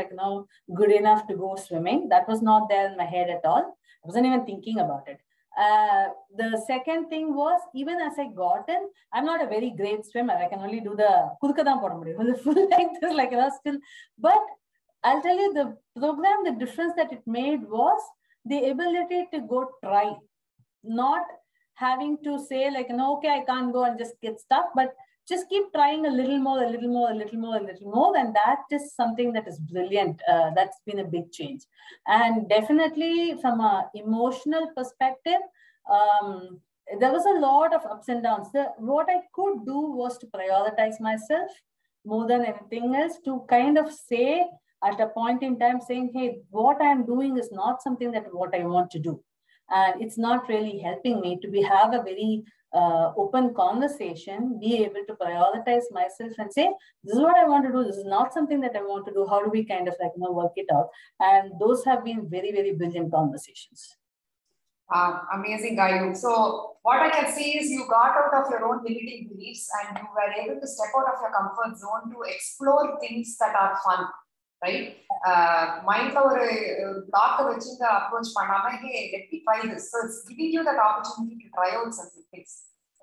good enough to go swimming. That was not there in my head at all. I wasn't even thinking about it. The second thing was, even as I got in, I'm not a very great swimmer. I can only do the full length is still. But I'll tell you, the program, the difference that it made was the ability to go try, not having to say okay, I can't go and just get stuck, but just keep trying a little more, and that is something that is brilliant. That's been a big change. And definitely from an emotional perspective, there was a lot of ups and downs. What I could do was to prioritize myself more than anything else, to kind of say at a point in time, saying, hey, what I'm doing is not something that what I want to do. And it's not really helping me to have a very open conversation, be able to prioritize myself and say, this is what I want to do. This is not something that I want to do. How do we kind of work it out? And those have been very, very brilliant conversations. Amazing, Gayu. So what I can see is you got out of your own limiting beliefs and you were able to step out of your comfort zone to explore things that are fun, right? Mind or block which the approach panama, hey, let me try this. So it's giving you that opportunity to try out some things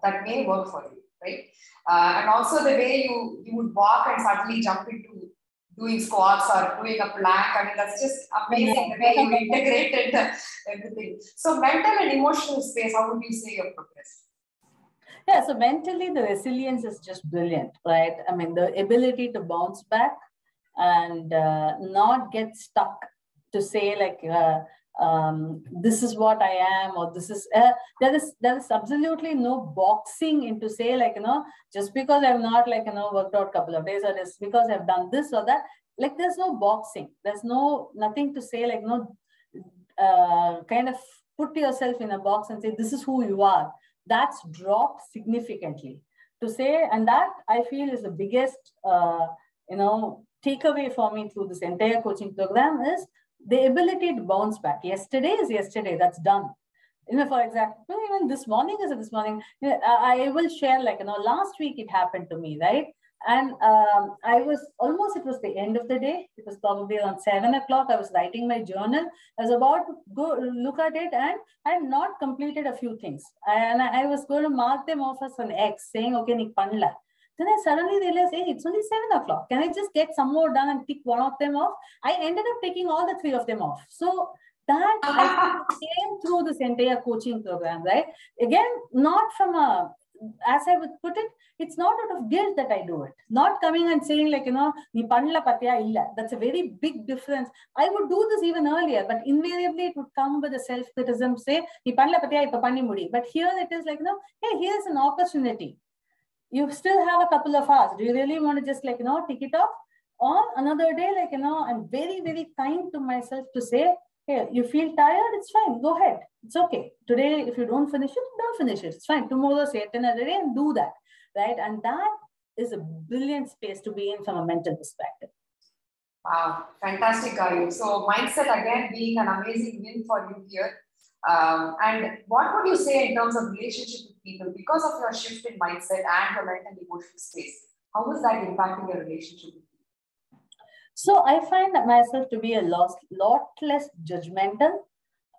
that may work for you, right? And also the way you would walk and suddenly jump into doing squats or doing a plank. I mean, that's just amazing the way you integrated everything. So mental and emotional space, how would you say your progress? Yeah, so mentally the resilience is just brilliant, right? I mean, the ability to bounce back and not get stuck to say like, this is what I am, or this is, there is absolutely no boxing into say like, just because I've not like, worked out a couple of days, or just because I've done this or that, like there's no boxing. There's nothing to say like, kind of put yourself in a box and say, this is who you are. That's dropped significantly to say, and that I feel is the biggest, takeaway for me through this entire coaching program is the ability to bounce back. Yesterday is yesterday, that's done. For example, even this morning is this morning. I will share like, last week it happened to me, right? And I was almost, it was the end of the day. It was probably around 7 o'clock. I was writing my journal. I was about to go look at it, and I had not completed a few things. And I was going to mark them off as an X, saying, okay, nik panla. Then I suddenly realized, hey, it's only 7 o'clock. Can I just get some more done and tick one of them off? I ended up taking all the 3 of them off. So that I came through this entire coaching program, right? Again, not from a, as I would put it, it's not out of guilt that I do it. Not coming and saying like, ni panla patya illa. That's a very big difference. I would do this even earlier, but invariably it would come with a self-criticism, say, ni panla patya ipa panni mudi. But here it is like, hey, here's an opportunity. You still have a couple of hours. Do you really want to just like, tick it off? Or another day, like, I'm very, very kind to myself to say, hey, you feel tired? It's fine. Go ahead. It's okay. Today, if you don't finish it, don't finish it. It's fine. Tomorrow, say it another day and do that. Right? And that is a brilliant space to be in from a mental perspective. Wow. Fantastic, Gayu. So mindset again being an amazing win for you here. And what would you say in terms of relationship with people because of your shift in mindset and your mental and emotional space? How is that impacting your relationship with people? So I find myself to be a lot less judgmental.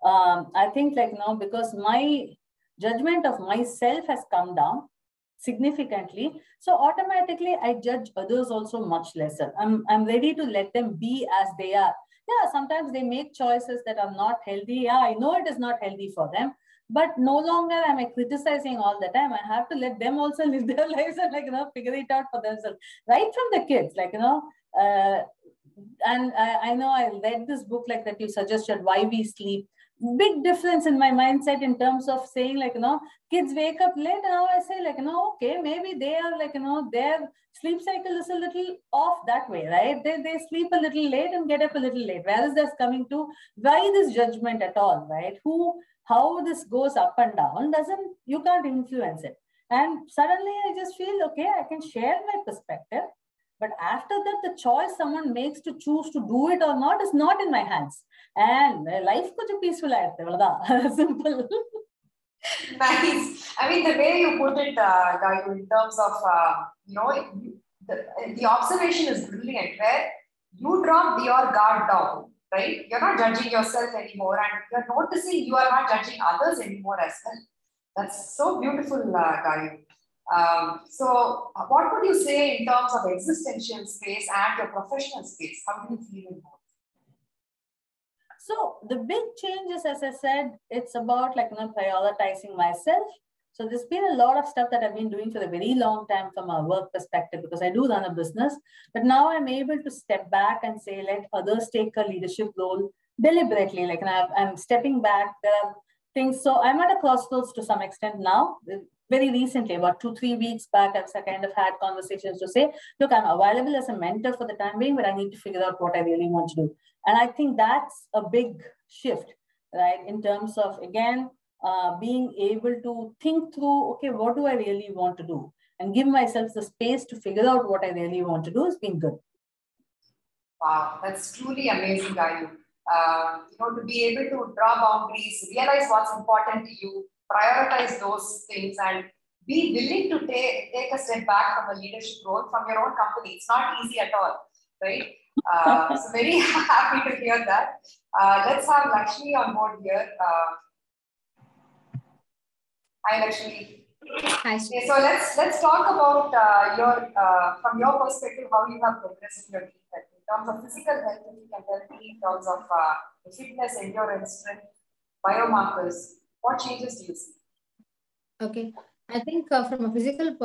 I think like because my judgment of myself has come down significantly. So automatically I judge others also much lesser. I'm ready to let them be as they are. Yeah, sometimes they make choices that are not healthy. Yeah, I know it is not healthy for them, but no longer am I criticizing all the time. I have to let them also live their lives and figure it out for themselves. Right from the kids, and I know I read this book like that you suggested, Why We Sleep. Big difference in my mindset in terms of saying kids wake up late, and now I say okay, maybe they are their sleep cycle is a little off that way, right? They sleep a little late and get up a little late. Where is this coming to? Why this judgment at all, right? How this goes up and down you can't influence it. And suddenly I just feel, okay, I can share my perspective. But after that, the choice someone makes to choose to do it or not is not in my hands. And life could be peaceful. Simple. Nice. I mean, the way you put it, Gayu, in terms of, the observation is brilliant, where you drop your guard down, right? You're not judging yourself anymore, and you're noticing you are not judging others anymore as well. That's so beautiful, Gayu. So what would you say in terms of existential space and your professional space? How do you feel in both? So the big changes, as I said, it's about prioritizing myself. So there's been a lot of stuff that I've been doing for a very long time from a work perspective, because I do run a business. But now I'm able to step back and say, let others take a leadership role deliberately. I'm stepping back. There are things. So I'm at a crossroads to some extent now. Very recently, about 2-3 weeks back, I've kind of had conversations to say, look, I'm available as a mentor for the time being, but I need to figure out what I really want to do. And I think that's a big shift, right? In terms of, again, being able to think through, okay, what do I really want to do? And give myself the space to figure out what I really want to do has been good. Wow, that's truly amazing, Gayu. To be able to draw boundaries, realize what's important to you, prioritize those things, and be willing to take a step back from a leadership role from your own company. It's not easy at all, right? So very happy to hear that. Let's have Lakshmi on board here. Hi, Lakshmi. Hi. Okay, so let's talk about from your perspective, how you have progressed in your team in terms of physical health, if you can tell me in terms of fitness, endurance, strength, biomarkers. What changes do you see? Okay. I think from a physical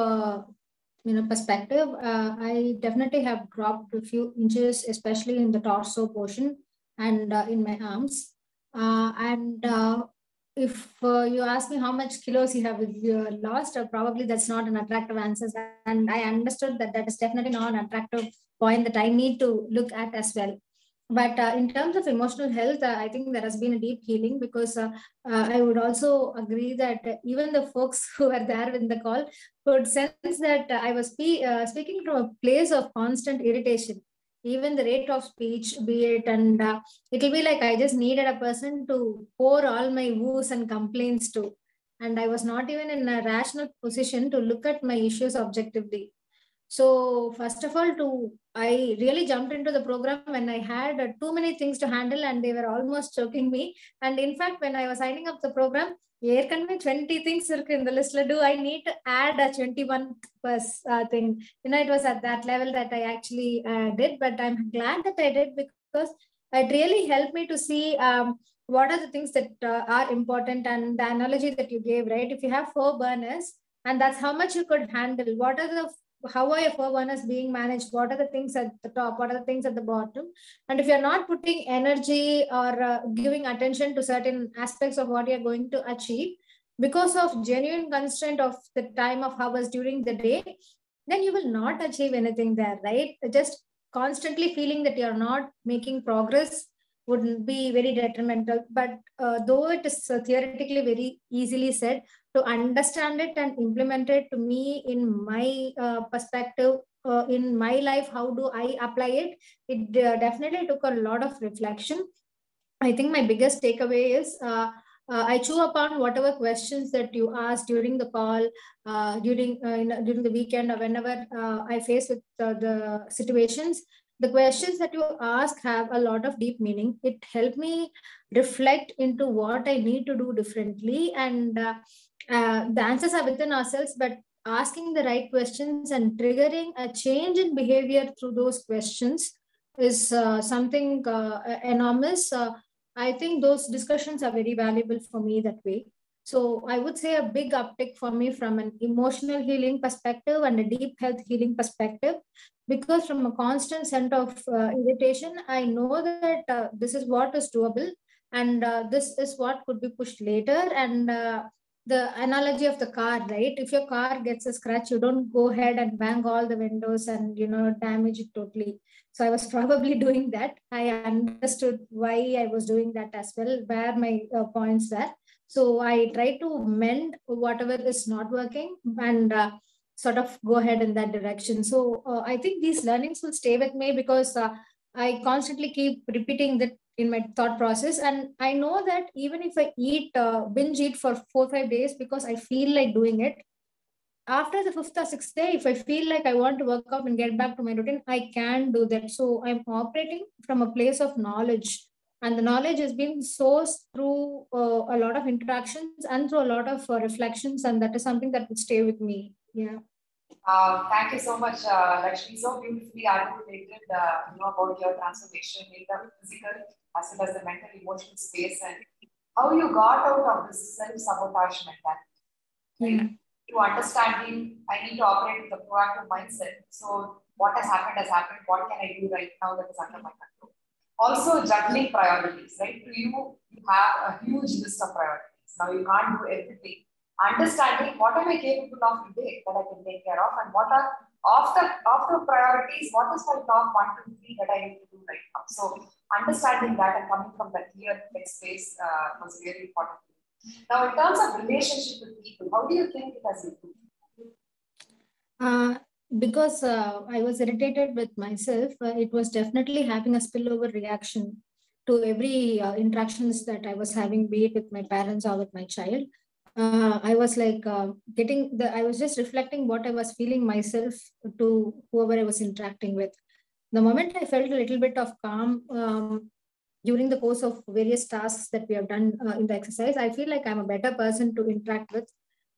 perspective, I definitely have dropped a few inches, especially in the torso portion and in my arms. And if you ask me how much kilos you have lost, probably that's not an attractive answer. And I understood that that is definitely not an attractive point that I need to look at as well. But in terms of emotional health, I think there has been a deep healing because I would also agree that even the folks who were there in the call could sense that I was speaking from a place of constant irritation. Even the rate of speech, be it, and it'll be like I just needed a person to pour all my woes and complaints to. And I was not even in a rational position to look at my issues objectively. So first of all, I really jumped into the program when I had too many things to handle and they were almost choking me. And in fact, when I was signing up the program, ஏற்கனவே 20 things இருக்கு in the list. Do I need to add a 21 plus thing? It was at that level that I actually did, but I'm glad that I did because it really helped me to see what are the things that are important, and the analogy that you gave, right? If you have 4 burners and that's how much you could handle, what are the how are your 4 burners being managed? What are the things at the top? What are the things at the bottom? And if you're not putting energy or giving attention to certain aspects of what you're going to achieve because of genuine constraint of the time of hours during the day, then you will not achieve anything there, right? Just constantly feeling that you're not making progress would be very detrimental. But though it is theoretically very easily said, to understand it and implement it, to me, in my perspective, in my life, how do I apply it? It definitely took a lot of reflection. I think my biggest takeaway is I chew upon whatever questions that you asked during the call, during the weekend, or whenever I face with the situations. The questions that you ask have a lot of deep meaning. It helped me reflect into what I need to do differently, and the answers are within ourselves. But asking the right questions and triggering a change in behavior through those questions is something enormous. I think those discussions are very valuable for me that way. So I would say a big uptick for me from an emotional healing perspective and a deep health healing perspective, because from a constant sense of irritation, I know that this is what is doable, and this is what could be pushed later. And the analogy of the car, right? If your car gets a scratch, you don't go ahead and bang all the windows and damage it totally. So I was probably doing that. I understood why I was doing that as well, where my points were. So I try to mend whatever is not working and sort of go ahead in that direction. So I think these learnings will stay with me because I constantly keep repeating that in my thought process. And I know that even if I binge eat for 4 or 5 days because I feel like doing it, after the 5th or 6th day, if I feel like I want to work out and get back to my routine, I can do that. So I'm operating from a place of knowledge. And the knowledge has been sourced through a lot of interactions and through a lot of reflections. And that is something that will stay with me. Yeah. Thank you so much, Lakshmi. So beautifully articulated, about your transformation in the physical as well as the mental, emotional space, and how you got out of this self-sabotage mentality. Right? To understanding, I need to operate with a proactive mindset. So what has happened. What can I do right now that is under my control? Also juggling priorities, right? To you have a huge list of priorities. Now you can't do everything. Understanding what am I capable of today that I can take care of, and what are of the priorities, what is my top 1, 2, 3 that I need to do right now. So understanding that and coming from that clear space was very important. Now, in terms of relationship with people, how do you think it has improved? Because I was irritated with myself, it was definitely having a spillover reaction to every interactions that I was having, be it with my parents or with my child. I was like I was just reflecting what I was feeling myself to whoever I was interacting with. The moment I felt a little bit of calm during the course of various tasks that we have done in the exercise, I feel like I'm a better person to interact with.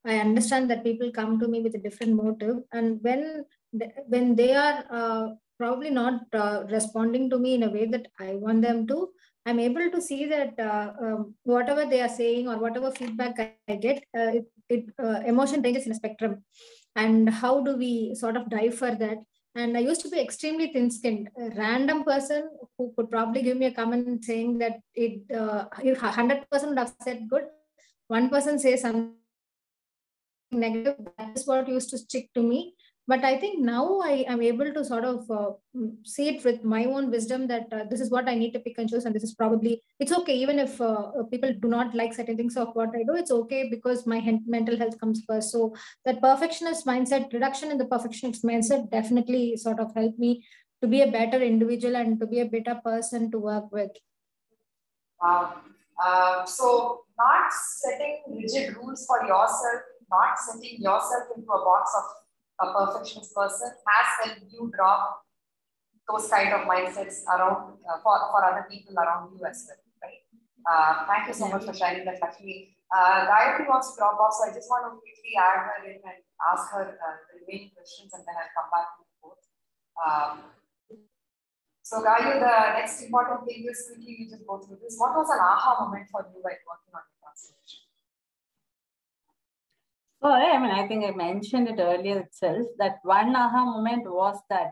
I understand that people come to me with a different motive, and when they are probably not responding to me in a way that I want them to, I'm able to see that whatever they are saying or whatever feedback I get, emotion ranges in a spectrum. And how do we sort of dive for that? And I used to be extremely thin-skinned. A random person who could probably give me a comment saying that 100% would have said good. One person says something negative. That is what used to stick to me. But I think now I am able to sort of see it with my own wisdom that this is what I need to pick and choose, and this is probably, it's okay even if people do not like certain things of what I do. It's okay because my mental health comes first. So that perfectionist mindset, reduction in the perfectionist mindset, definitely sort of helped me to be a better individual and to be a better person to work with. Wow. So not setting rigid rules for yourself, not setting yourself into a box of a perfectionist person has helped you drop those kind of mindsets around for other people around you as well, right? Thank you so much for sharing that, Lakshmi. Gayatri wants to drop off, so I just want to quickly add her in and ask her the remaining questions, and then I'll come back to you both. So, Gayu, the next important thing is quickly we just go through this. What was an aha moment for you while working on your transformation? Well, I mean, I think I mentioned it earlier itself that one aha moment was that,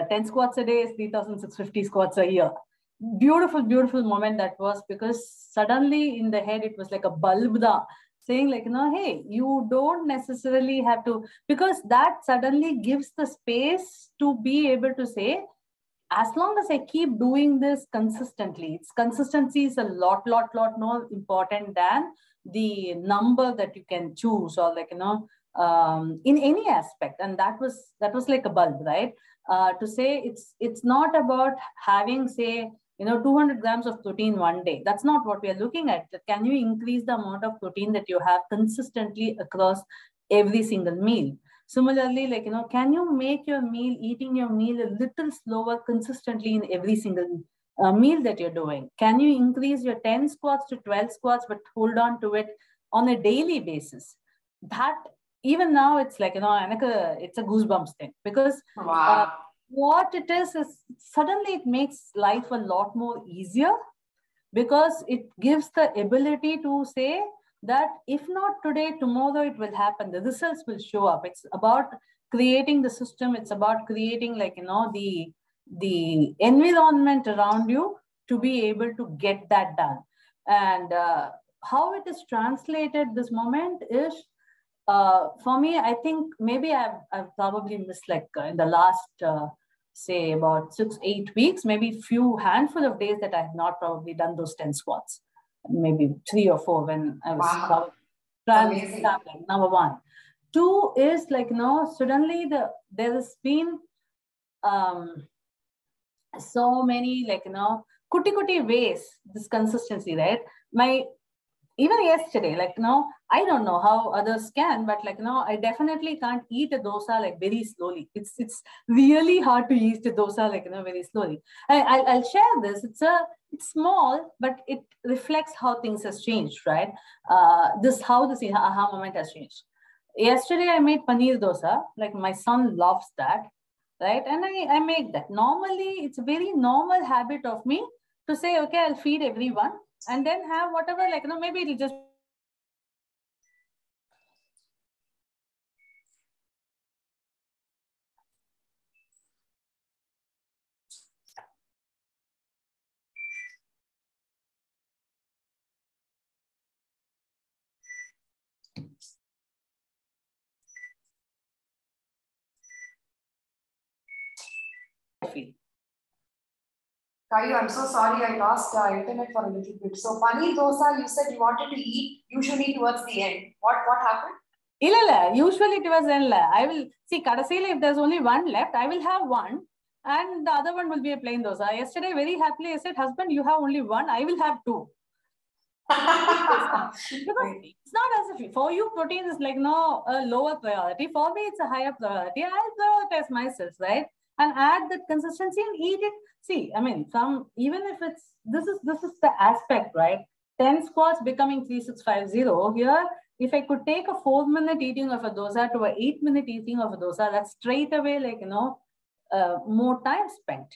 10 squats a day is 3,650 squats a year. Beautiful, beautiful moment that was, because suddenly in the head, it was like a bulb saying like, hey, you don't necessarily have to, because that suddenly gives the space to be able to say, as long as I keep doing this consistently, consistency is a lot more important than the number that you can choose, or like, in any aspect. And that was like a bulb, right? To say it's not about having, say, 200 grams of protein one day. That's not what we are looking at. Can you increase the amount of protein that you have consistently across every single meal? Similarly, like, can you make your meal, eating your meal a little slower consistently in every single meal that you're doing? Can you increase your 10 squats to 12 squats, but hold on to it on a daily basis? That, even now, it's like, it's a goosebumps thing, because what it is suddenly it makes life a lot more easier, because it gives the ability to say that if not today, tomorrow it will happen. The results will show up. It's about creating the system. It's about creating, like, the environment around you to be able to get that done. And how it is translated this moment is, for me, I think maybe I've probably missed, like, in the last say about 6-8 weeks, maybe few handful of days that I have not probably done those 10 squats, maybe 3 or 4 when I was traveling. Number one. 2 is, like, suddenly there has been so many, like, kuti ways, this consistency, right? Even yesterday, like, I don't know how others can, but, like, I definitely can't eat a dosa like very slowly. It's really hard to eat a dosa like, very slowly. I'll share this. It's small, but it reflects how things has changed, right? How this aha moment has changed. Yesterday, I made paneer dosa. Like, my son loves that, right? And I make that. Normally, it's a very normal habit of me to say, okay, I'll feed everyone, and then have whatever, like, maybe it'll just feed. Kayu, I'm so sorry, I lost internet for a little bit. So, paneer dosa, you said you wanted to eat usually towards the end. What happened? Usually towards the end, I will see, kadasila, if there's only one left, I will have one, and the other one will be a plain dosa. Yesterday, very happily, I said, husband, you have only one, I will have 2. Because it's not as if for you protein is like a lower priority. For me, it's a higher priority. I'll prioritize myself, right? And add that consistency and eat it. See, I mean, even if it's this is the aspect, right? 10 squats becoming 3650 here. If I could take a 4-minute eating of a dosa to an 8-minute eating of a dosa, that's straight away, like, more time spent.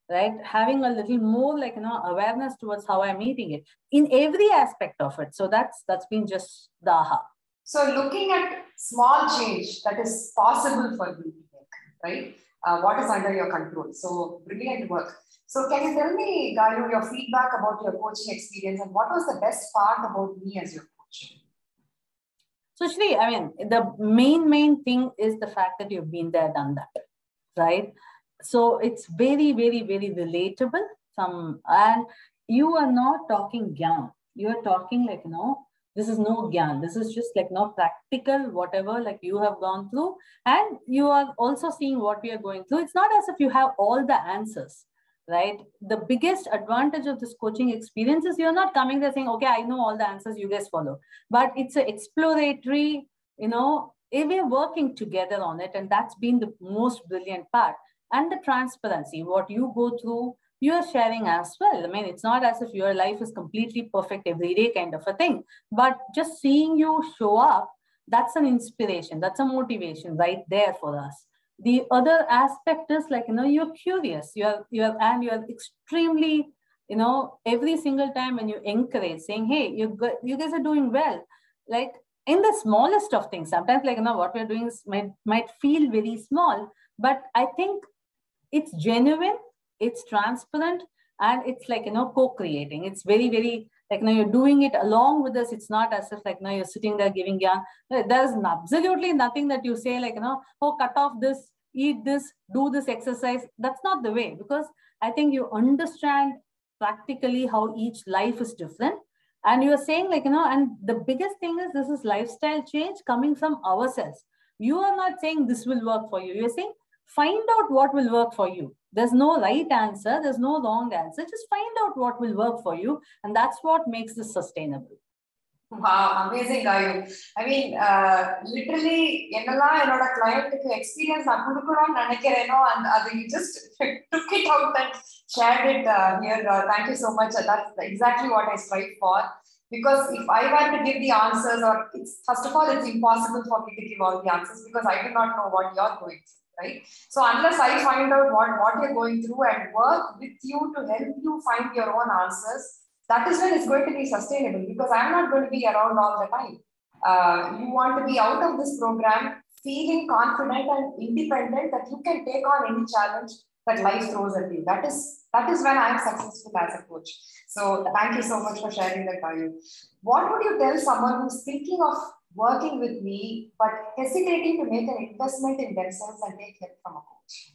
right? Having a little more like, awareness towards how I'm eating it in every aspect of it. So that's been just the aha. So looking at small change that is possible for you to make, right? What is under your control? So brilliant work. So can you tell me, Gayu, your feedback about your coaching experience and what was the best part about me as your coach? So Shri, I mean, the main thing is the fact that you've been there, done that, right? So it's very, very, very relatable. And you are not talking gyan. You are talking like, this is no gyan. This is just like no practical, whatever like you have gone through. And you are also seeing what we are going through. It's not as if you have all the answers, right? The biggest advantage of this coaching experience is you're not coming there saying, okay, I know all the answers, you guys follow. But it's an exploratory, we're working together on it. And that's been the most brilliant part. And the transparency, what you go through, you're sharing as well. I mean, it's not as if your life is completely perfect every day kind of a thing, but just seeing you show up, that's an inspiration, that's a motivation right there for us. The other aspect is like, you're curious, you're extremely, every single time when you encourage saying, hey, you guys are doing well, like in the smallest of things, sometimes like, what we're doing is, might feel very small, but I think it's genuine, it's transparent, and it's like, co-creating. It's very, very like, you're doing it along with us. It's not as if like, you're sitting there giving yarn. There's absolutely nothing that you say like, oh, cut off this, eat this, do this exercise. That's not the way, because I think you understand practically how each life is different. And you're saying like, and the biggest thing is this is lifestyle change coming from ourselves. You are not saying this will work for you. You're saying, find out what will work for you. There's no right answer. There's no wrong answer. Just find out what will work for you. And that's what makes this sustainable. Wow, amazing, Gayu. I mean, literally, ennoda client experience and you just took it out and shared it here. Thank you so much. That's exactly what I strive for. Because if I were to give the answers, or first of all, it's impossible for me to give all the answers because I do not know what you're going through, right? So unless I find out what you're going through and work with you to help you find your own answers, that is when it's going to be sustainable, because I'm not going to be around all the time. You want to be out of this program feeling confident and independent that you can take on any challenge that life throws at you. That is when I'm successful as a coach. So thank you so much for sharing that, Gayu. What would you tell someone who's thinking of working with me but hesitating to make an investment in themselves and take help from a coach?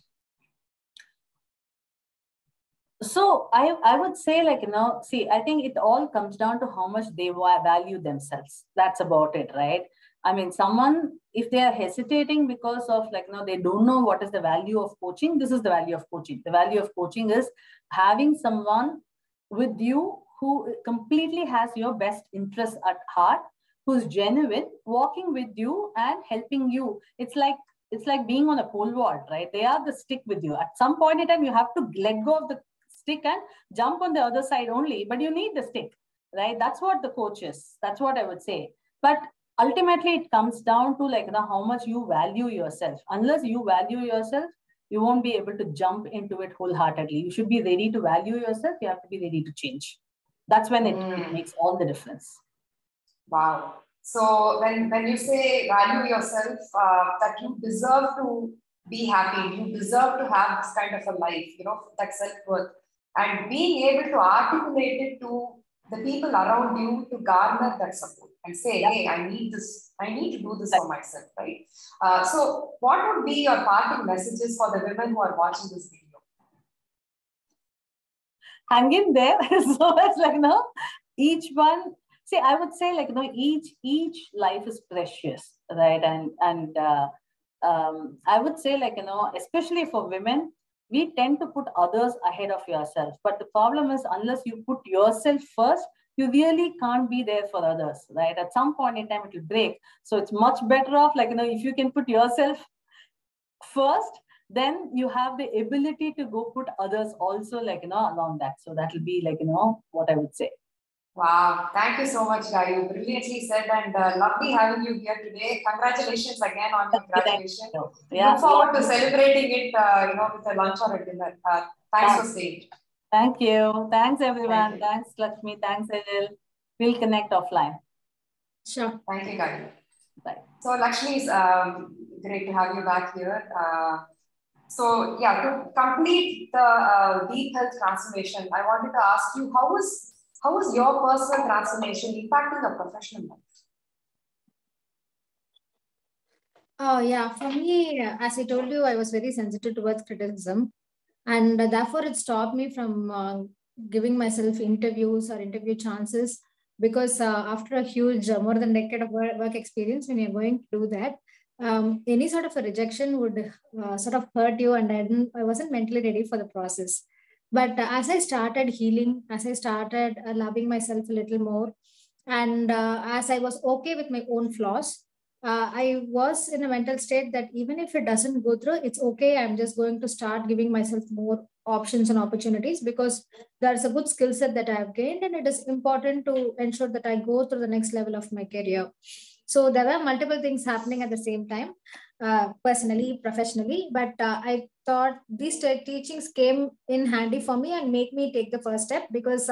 So I would say like, see, I think it all comes down to how much they value themselves. That's about it, right? I mean, someone, if they are hesitating because of like, they don't know what is the value of coaching, this is the value of coaching. The value of coaching is having someone with you who completely has your best interest at heart, who's genuine, walking with you and helping you. It's like being on a pole vault, right? They are the stick with you. At some point in time, you have to let go of the stick and jump on the other side only, but you need the stick, right? That's what the coach is. That's what I would say. But ultimately, it comes down to like, how much you value yourself. Unless you value yourself, you won't be able to jump into it wholeheartedly. You should be ready to value yourself. You have to be ready to change. That's when it makes all the difference. Wow. So when you say value yourself, that you deserve to be happy, you deserve to have this kind of a life, that self-worth, and being able to articulate it to the people around you to garner that support and say, hey, I need this, I need to do this for myself, right? So what would be your parting messages for the women who are watching this video? Hang in there. So it's like, each one, see, I would say like, each life is precious, right? And I would say like, especially for women, we tend to put others ahead of yourself. But the problem is, unless you put yourself first, you really can't be there for others, right? At some point in time, it will break. So it's much better off, like, if you can put yourself first, then you have the ability to go put others also, like, along that. So that will be like, what I would say. Wow, thank you so much, Guy. You brilliantly said, and lovely having you here today. Congratulations again on your graduation. Yeah, Look forward to celebrating it, with a lunch or a dinner. Thanks for staying. Thank you. Thanks, everyone. Thanks, Lakshmi. Thanks, Ajil. We'll connect offline. Sure. Thank you, Guy. Bye. So, Lakshmi, it's great to have you back here. So, yeah, to complete the deep health transformation, I wanted to ask you, how was your personal transformation impacting your professional life? Oh, yeah. For me, as I told you, I was very sensitive towards criticism. And therefore, it stopped me from giving myself interviews or interview chances. Because after a huge, more than decade of work experience, when you're going to do that, any sort of a rejection would sort of hurt you. And I wasn't mentally ready for the process. But as I started healing, as I started loving myself a little more, and as I was okay with my own flaws, I was in a mental state that even if it doesn't go through, it's okay. I'm just going to start giving myself more options and opportunities, because there's a good skill set that I've gained, and it is important to ensure that I go through the next level of my career. So there were multiple things happening at the same time, personally, professionally, but I thought these teachings came in handy for me and make me take the first step, because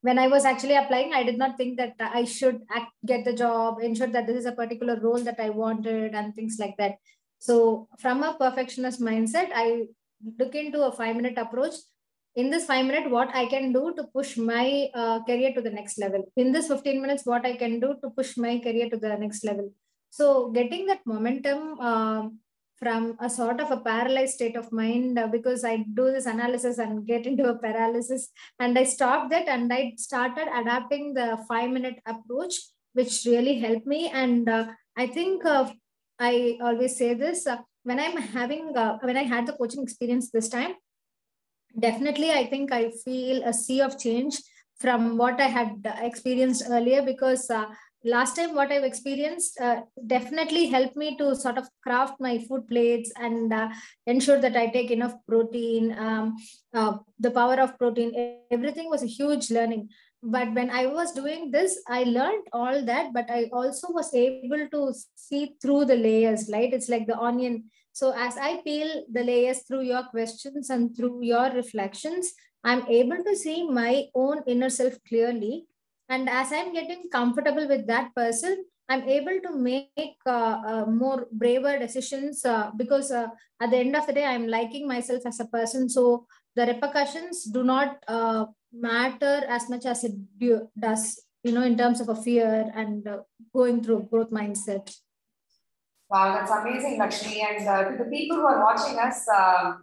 when I was actually applying, I did not think that I should get the job, ensure that this is a particular role that I wanted, and things like that. So, from a perfectionist mindset, I look into a 5-minute approach. In this 5 minute, what I can do to push my career to the next level. In this 15 minutes, what I can do to push my career to the next level. So, getting that momentum from a sort of a paralyzed state of mind, because I do this analysis and get into a paralysis, and I stopped that and I started adapting the 5-minute approach, which really helped me. And I think I always say this, when when I had the coaching experience this time, definitely I think I feel a sea of change from what I had experienced earlier, because last time what I've experienced definitely helped me to sort of craft my food plates and ensure that I take enough protein, the power of protein. Everything was a huge learning. But when I was doing this, I learned all that, but I also was able to see through the layers, right? It's like the onion. So as I peel the layers through your questions and through your reflections, I'm able to see my own inner self clearly. And as I'm getting comfortable with that person, I'm able to make more braver decisions, because at the end of the day, I'm liking myself as a person. So the repercussions do not matter as much as it does, in terms of a fear and going through growth mindset. Wow, that's amazing, Lakshmi. And to the people who are watching us,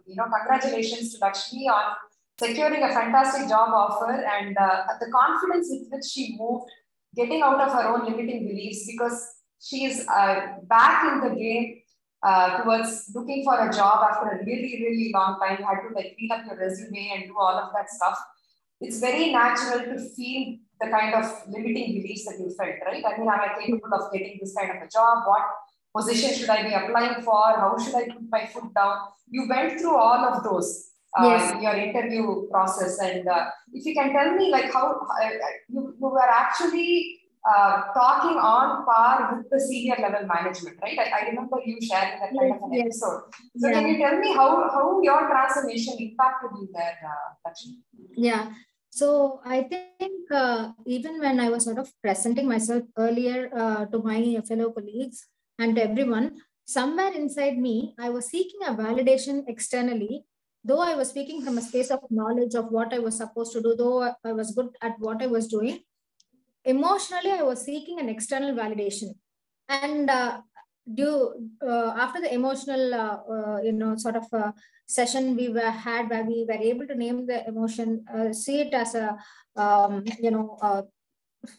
congratulations to Lakshmi on securing a fantastic job offer, and the confidence with which she moved, getting out of her own limiting beliefs, because she is back in the game towards looking for a job after a really, really long time. You had to like clean up your resume and do all of that stuff. It's very natural to feel the kind of limiting beliefs that you felt, right? I mean, am I capable of getting this kind of a job? What position should I be applying for? How should I put my foot down? You went through all of those in your interview process. And if you can tell me like how you were actually talking on par with the senior level management, right? I remember you sharing that kind of an episode. So can you tell me how your transformation impacted you there, Lakshmi? Yeah. So I think even when I was sort of presenting myself earlier to my fellow colleagues and to everyone, somewhere inside me, I was seeking a validation externally. Though I was speaking from a space of knowledge of what I was supposed to do, though I was good at what I was doing, emotionally, I was seeking an external validation. And after the emotional, sort of session we had, where we were able to name the emotion, see it as a,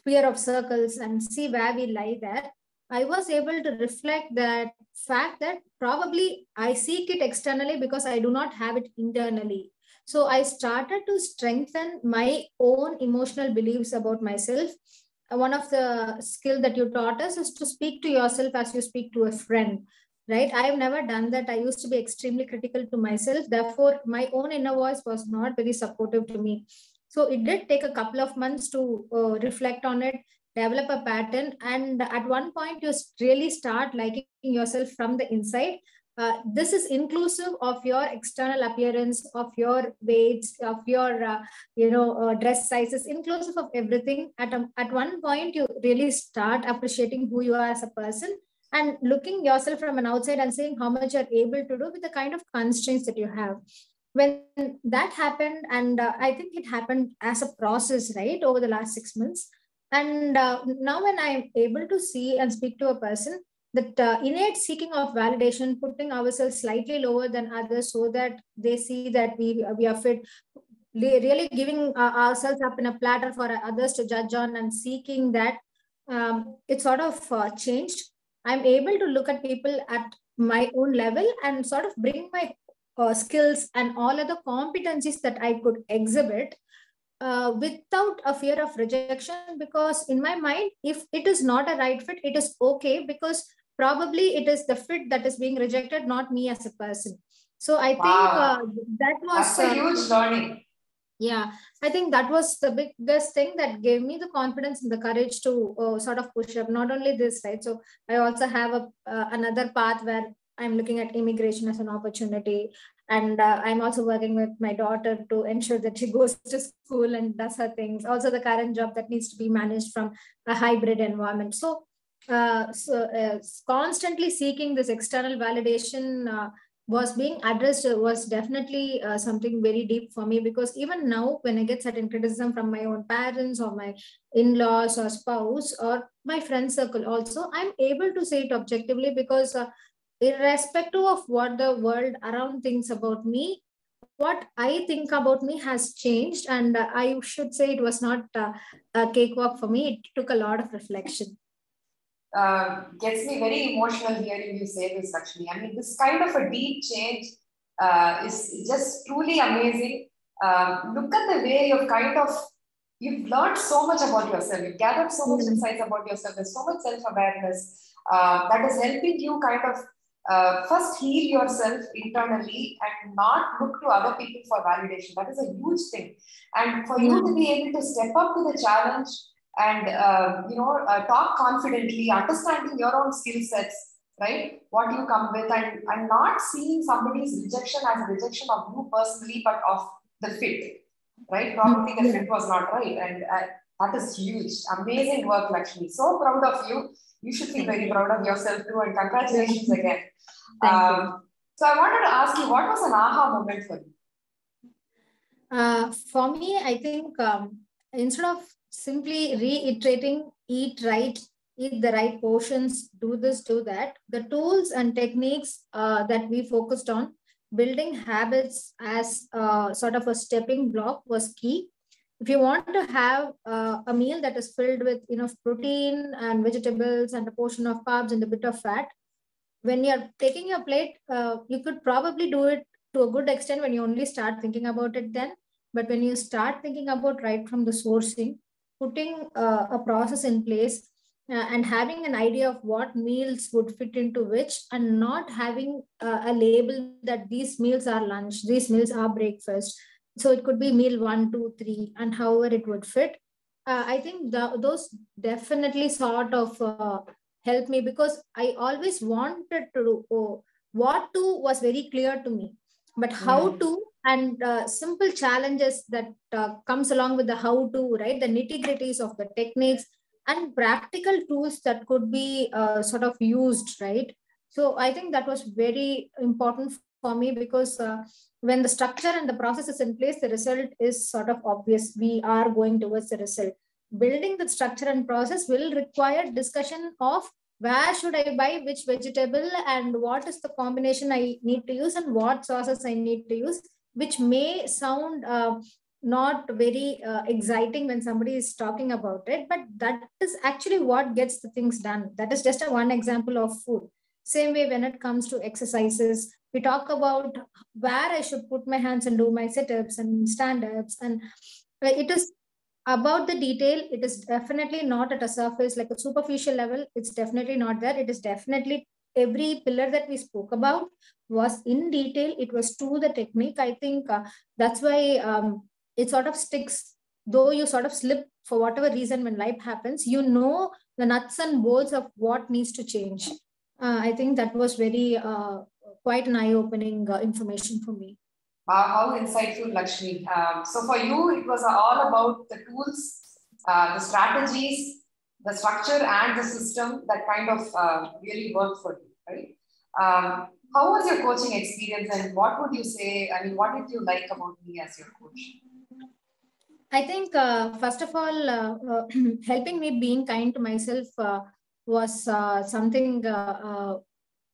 fear of circles, and see where we lie there. I was able to reflect that fact that probably I seek it externally because I do not have it internally. So I started to strengthen my own emotional beliefs about myself. One of the skill that you taught us is to speak to yourself as you speak to a friend, right? I have never done that. I used to be extremely critical to myself. Therefore, my own inner voice was not very supportive to me. So it did take a couple of months to reflect on it, develop a pattern. And at one point, you really start liking yourself from the inside. This is inclusive of your external appearance, of your weights, of your dress sizes, inclusive of everything. At one point, you really start appreciating who you are as a person and looking yourself from an outside and seeing how much you're able to do with the kind of constraints that you have. When that happened, and I think it happened as a process, right, over the last 6 months. And now when I'm able to see and speak to a person, that innate seeking of validation, putting ourselves slightly lower than others so that they see that we are fit, really giving ourselves up in a platter for others to judge on and seeking that, it sort of changed. I'm able to look at people at my own level and sort of bring my skills and all other competencies that I could exhibit without a fear of rejection, because in my mind, if it is not a right fit, it is okay, because probably it is the fit that is being rejected, not me as a person. So I think that was that's a huge learning. Yeah, I think that was the biggest thing that gave me the confidence and the courage to sort of push up. Not only this, right? So I also have another path where I'm looking at immigration as an opportunity. And I'm also working with my daughter to ensure that she goes to school and does her things. Also, the current job that needs to be managed from a hybrid environment. So constantly seeking this external validation was being addressed was definitely something very deep for me, because even now when I get certain criticism from my own parents or my in-laws or spouse or my friend circle also, I'm able to say it objectively, because irrespective of what the world around thinks about me, what I think about me has changed. And I should say it was not a cakewalk for me. It took a lot of reflection. Gets me very emotional hearing you say this, Lakshmi. I mean, this kind of a deep change is just truly amazing. Look at the way you've learned so much about yourself. You've gathered so much insights about yourself. There's so much self-awareness that is helping you kind of first heal yourself internally and not look to other people for validation. That is a huge thing. And for you to be able to step up to the challenge and talk confidently, understanding your own skill sets, right? What you come with, and not seeing somebody's rejection as a rejection of you personally, but of the fit, right? Probably the fit was not right, and that is huge. Amazing work, Lakshmi. So proud of you. You should feel very proud of yourself too, and congratulations again. Thank you. So I wanted to ask you, what was an aha moment for you? For me, I think instead of simply reiterating, eat right, eat the right portions, do this, do that, the tools and techniques that we focused on, building habits as sort of a stepping block was key. If you want to have a meal that is filled with enough protein and vegetables and a portion of carbs and a bit of fat, when you're taking your plate, you could probably do it to a good extent when you only start thinking about it then. But when you start thinking about right from the sourcing, putting a process in place and having an idea of what meals would fit into which, and not having a label that these meals are lunch, these meals are breakfast. So it could be meal 1, 2, 3, and however it would fit. I think those definitely sort of helped me, because I always wanted to do what to was very clear to me, but how to and simple challenges that comes along with the how to, right? The nitty-gritties of the techniques and practical tools that could be sort of used, right? So I think that was very important for me, because when the structure and the process is in place, the result is sort of obvious. We are going towards the result. Building the structure and process will require discussion of where should I buy which vegetable and what is the combination I need to use and what sauces I need to use, which may sound not very exciting when somebody is talking about it, but that is actually what gets the things done. That is just one example of food. Same way when it comes to exercises, we talk about where I should put my hands and do my sit-ups and stand-ups, and it is about the detail. It is definitely not at a surface like a superficial level. It's definitely not there. It is definitely every pillar that we spoke about was in detail. It was to the technique. I think that's why it sort of sticks though you sort of slip for whatever reason when life happens, you know the nuts and bolts of what needs to change. I think that was very quite an eye-opening information for me. How insightful, Lakshmi. So for you, it was all about the tools, the strategies, the structure and the system that kind of really worked for you, right? How was your coaching experience and what would you say, I mean, what did you like about me as your coach? I think, first of all, helping me being kind to myself was something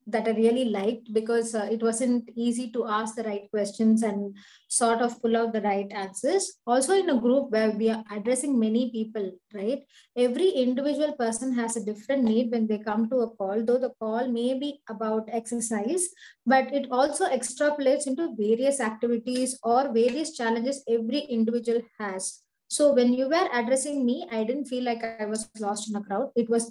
that I really liked, because it wasn't easy to ask the right questions and sort of pull out the right answers. Also, in a group where we are addressing many people, right? Every individual person has a different need when they come to a call, though the call may be about exercise, but it also extrapolates into various activities or various challenges every individual has. So when you were addressing me, I didn't feel like I was lost in a crowd. It was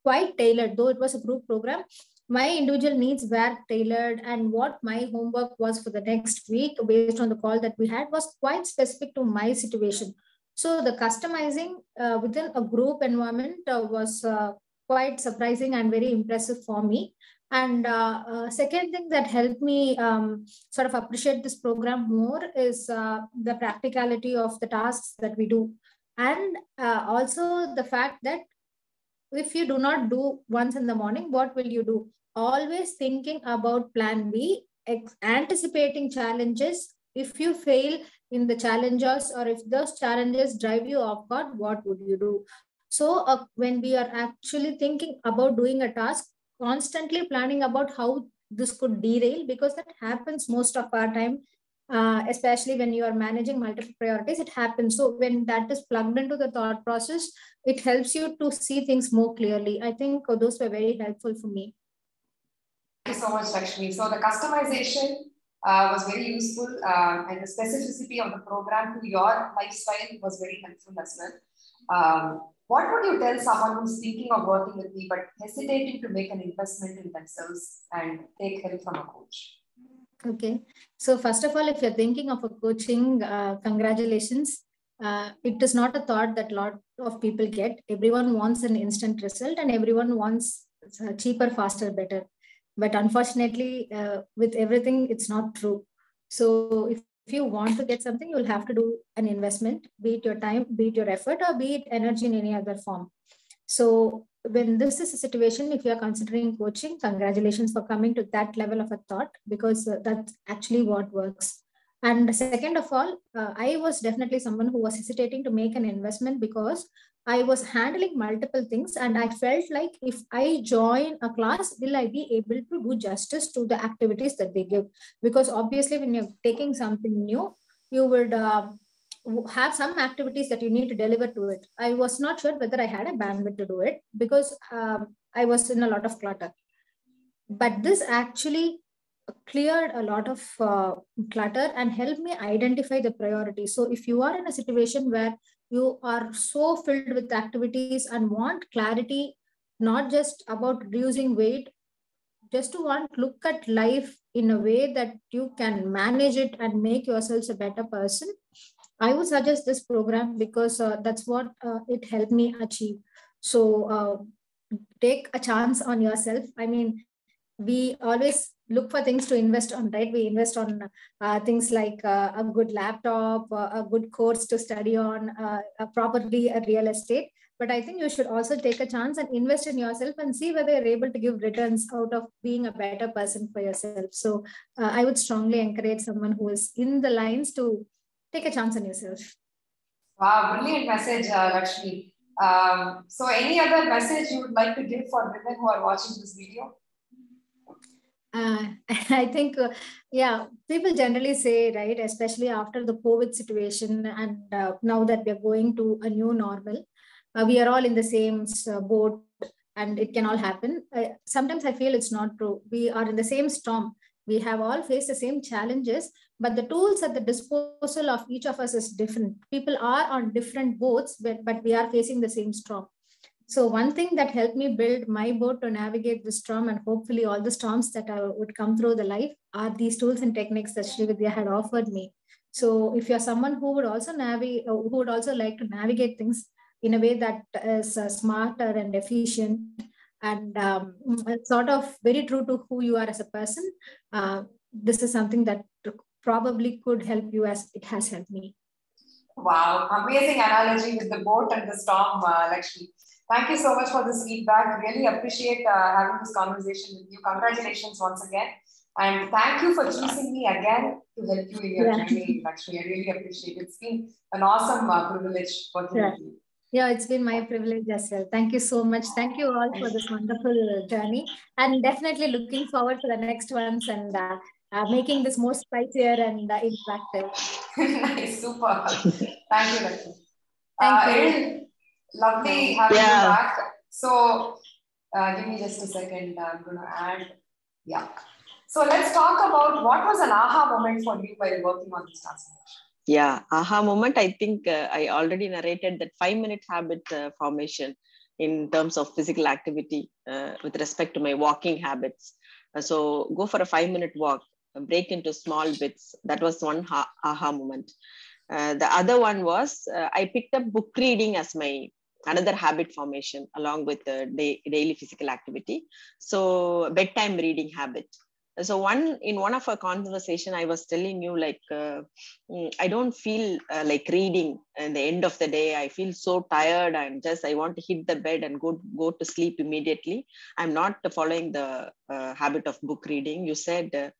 quite tailored, though it was a group program. My individual needs were tailored, and what my homework was for the next week based on the call that we had was quite specific to my situation. So the customizing within a group environment was quite surprising and very impressive for me. And second thing that helped me sort of appreciate this program more is the practicality of the tasks that we do. And also the fact that if you do not do once in the morning, what will you do? Always thinking about plan B, anticipating challenges. If you fail in the challenges, or if those challenges drive you off guard, what would you do? So when we are actually thinking about doing a task, constantly planning about how this could derail, because that happens most of our time, especially when you are managing multiple priorities, it happens. So when that is plugged into the thought process, it helps you to see things more clearly. I think those were very helpful for me. Thank you so much, Lakshmi. So the customization was very useful, and the specificity of the program to your lifestyle was very helpful as well. What would you tell someone who's thinking of working with me but hesitating to make an investment in themselves and take help from a coach? Okay. So first of all, if you're thinking of a coaching, congratulations. It is not a thought that a lot of people get. Everyone wants an instant result and everyone wants cheaper, faster, better. But unfortunately, with everything, it's not true. So if you want to get something, you'll have to do an investment, be it your time, be it your effort, or be it energy in any other form. So when this is a situation, if you're considering coaching, congratulations for coming to that level of a thought, because that's actually what works. And second of all, I was definitely someone who was hesitating to make an investment because I was handling multiple things, and I felt like if I join a class, will I be able to do justice to the activities that they give? Because obviously, when you're taking something new, you would have some activities that you need to deliver to it. I was not sure whether I had a bandwidth to do it, because I was in a lot of clutter. But this actually cleared a lot of clutter and helped me identify the priorities. So if you are in a situation where you are so filled with activities and want clarity, not just about reducing weight, just to want look at life in a way that you can manage it and make yourselves a better person, I would suggest this program, because that's what it helped me achieve. So take a chance on yourself. I mean, we always look for things to invest on, right? We invest on things like a good laptop, a good course to study on, properly a real estate. But I think you should also take a chance and invest in yourself and see whether you're able to give returns out of being a better person for yourself. So I would strongly encourage someone who is in the lines to take a chance on yourself. Wow, brilliant message, Lakshmi. So any other message you would like to give for women who are watching this video? I think, yeah, people generally say, right, especially after the COVID situation, and now that we are going to a new normal, we are all in the same boat and it can all happen. Sometimes I feel it's not true. We are in the same storm. We have all faced the same challenges, but the tools at the disposal of each of us is different. People are on different boats, but we are facing the same storm. So one thing that helped me build my boat to navigate the storm, and hopefully all the storms that would come through the life, are these tools and techniques that Srividya had offered me. So if you're someone who would also like to navigate things in a way that is smarter and efficient and sort of very true to who you are as a person, this is something that probably could help you as it has helped me. Wow, amazing analogy with the boat and the storm, Lakshmi. Thank you so much for this feedback. Really appreciate having this conversation with you. Congratulations once again. And thank you for choosing me again to help you in your journey, Lakshmi. I really appreciate it. It's been an awesome privilege working with you. Yeah, it's been my privilege as well. Thank you so much. Thank you all for this wonderful journey. And definitely looking forward to the next ones and making this more spicier and interactive. Nice, super. Thank you, Lakshmi. Thank you. Lovely having you back. So, give me just a second. I'm going to add. Yeah. So, let's talk about what was an aha moment for you while working on this transformation. Yeah, aha moment. I think I already narrated that 5-minute habit formation in terms of physical activity with respect to my walking habits. So, go for a 5-minute walk, break into small bits. That was one aha moment. The other one was I picked up book reading as my another habit formation along with daily physical activity. So bedtime reading habit. So in one of our conversation, I was telling you like, I don't feel like reading at the end of the day. I feel so tired and I want to hit the bed and go to sleep immediately. I'm not following the habit of book reading. You said,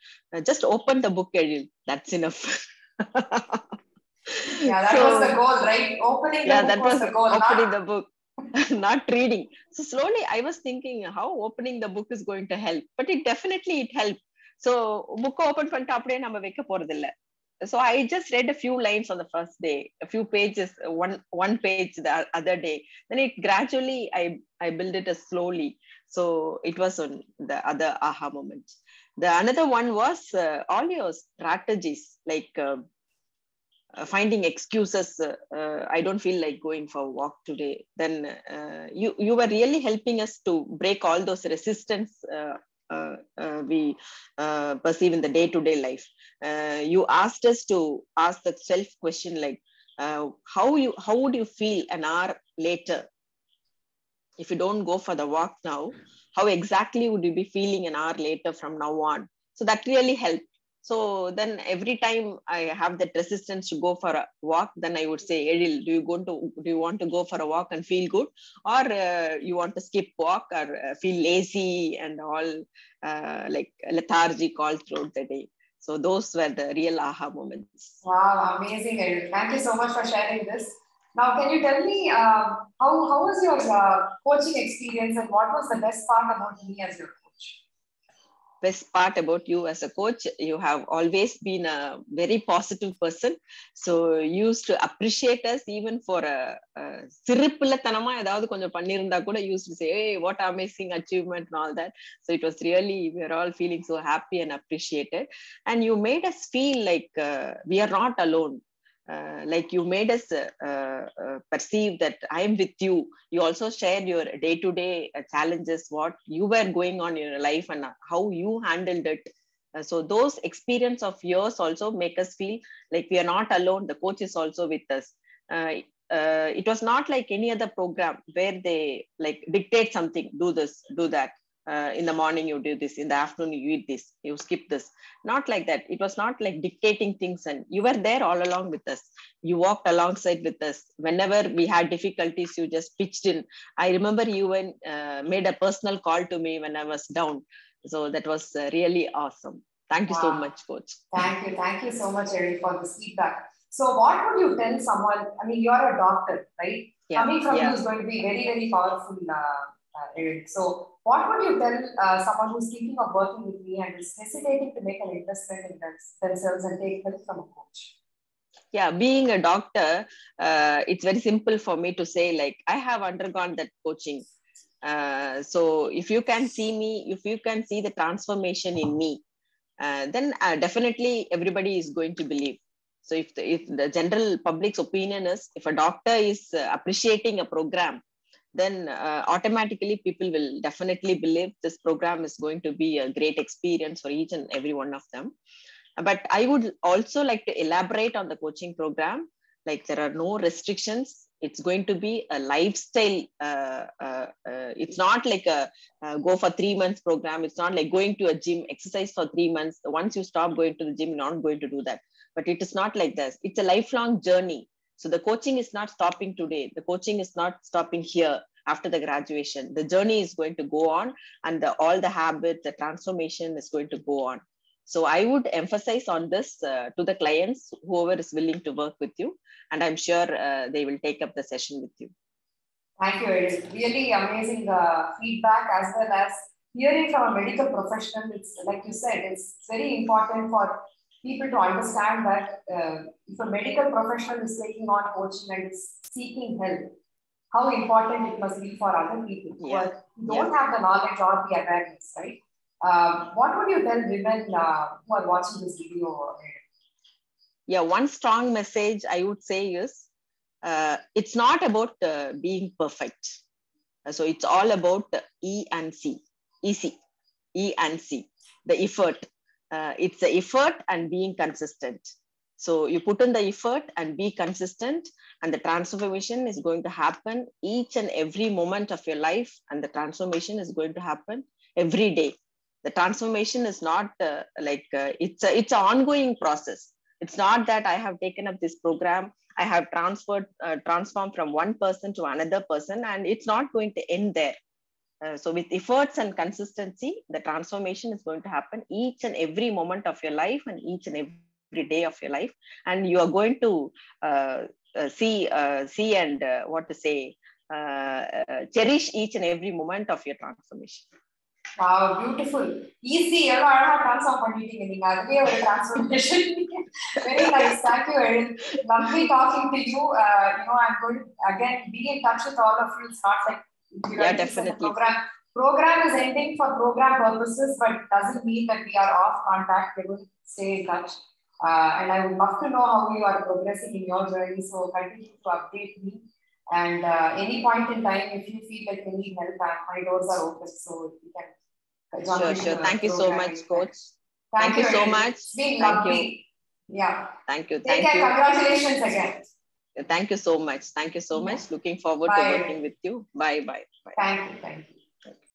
just open the book, Eril. That's enough. Yeah, that was the goal, right? Opening the book was the goal. Opening the book, not reading. So slowly I was thinking how opening the book is going to help, but it helped. So book open pannita apdiye nama vekka poradilla. So I just read a few lines on the first day, a few pages, one page the other day. Then it gradually I built it slowly. So it was on the other aha moment. The another one was all your strategies like. Finding excuses, I don't feel like going for a walk today. Then you were really helping us to break all those resistance we perceive in the day-to-day life. You asked us to ask the self question like, how would you feel an hour later if you don't go for the walk now? How exactly would you be feeling an hour later from now on? So that really helped. So then every time I have that resistance to go for a walk, then I would say, Eril, do you want to go for a walk and feel good? Or you want to skip walk or feel lazy and all like lethargic all throughout the day? So those were the real aha moments. Wow, amazing, Eril. Thank you so much for sharing this. Now, can you tell me how was your coaching experience and what was the best part about me as your coach? Best part about you as a coach, you have always been a very positive person. So you used to appreciate us even for a siripulatanama edavadhu konjam pannirunda kuda used to say, hey, what amazing achievement and all that. So it was really, we are all feeling so happy and appreciated. And you made us feel like we are not alone. Like you made us perceive that I am with you. You also shared your day-to-day challenges, what you were going on in your life and how you handled it. So those experience of yours also make us feel like we are not alone. The coach is also with us. It was not like any other program where they like dictate something, do this, do that. In the morning you do this, in the afternoon you eat this, you skip this. Not like that. It was not like dictating things, and you were there all along with us. You walked alongside with us. Whenever we had difficulties, you just pitched in. I remember you made a personal call to me when I was down. So that was really awesome. Thank you so much, coach. Thank you so much, Eril, for this feedback. So what would you tell someone? I mean, you're a doctor, right? Coming from you is going to be very, very powerful, Eril. So what would you tell someone who's thinking of working with me and is hesitating to make an investment in themselves and take help from a coach? Yeah, being a doctor, it's very simple for me to say, like, I have undergone that coaching. So if you can see me, if you can see the transformation in me, then definitely everybody is going to believe. So if the general public's opinion is, if a doctor is appreciating a program, then automatically people will definitely believe this program is going to be a great experience for each and every one of them. But I would also like to elaborate on the coaching program. Like there are no restrictions. It's going to be a lifestyle. It's not like a go for 3 months program. It's not like going to a gym, exercise for 3 months. Once you stop going to the gym, you're not going to do that. But it is not like this. It's a lifelong journey. So the coaching is not stopping today. The coaching is not stopping here after the graduation. The journey is going to go on, and all the habits, the transformation is going to go on. So I would emphasize on this to the clients, whoever is willing to work with you, and I'm sure they will take up the session with you. Thank you. It's really amazing feedback, as well as hearing from a medical professional. It's like you said, it's very important for people to understand that if a medical professional is taking on coaching and is seeking help, how important it must be for other people who don't have the knowledge or the awareness, right? What would you tell women who are watching this video? Yeah, one strong message I would say is, it's not about being perfect. So it's all about E and C, E and C, the effort. It's the effort and being consistent. So you put in the effort and be consistent, and the transformation is going to happen each and every moment of your life, and the transformation is going to happen every day. The transformation is not it's an ongoing process. It's not that I have taken up this program, I have transformed from one person to another person, and it's not going to end there. So with efforts and consistency, the transformation is going to happen each and every moment of your life and each and every day of your life. And you are going to see and cherish each and every moment of your transformation. Wow, beautiful. Easy. Transform transformation. Very nice. Thank you, Erin. Lovely talking to you. I'm going to again be in touch with all of you. It's not like definitely. Program is ending for program purposes, but doesn't mean that we are off contact. We're going to stay in touch. And I would love to know how you are progressing in your journey. So continue to update me. And any point in time, if you feel like you need help, my doors are open. So you can. Sure. Thank you so much, Coach. Thank you so much. It's been lovely. Yeah. Thank you. Take care. Congratulations again. Thank you so much. Thank you so much. Looking forward to working with you. Bye. Thank you.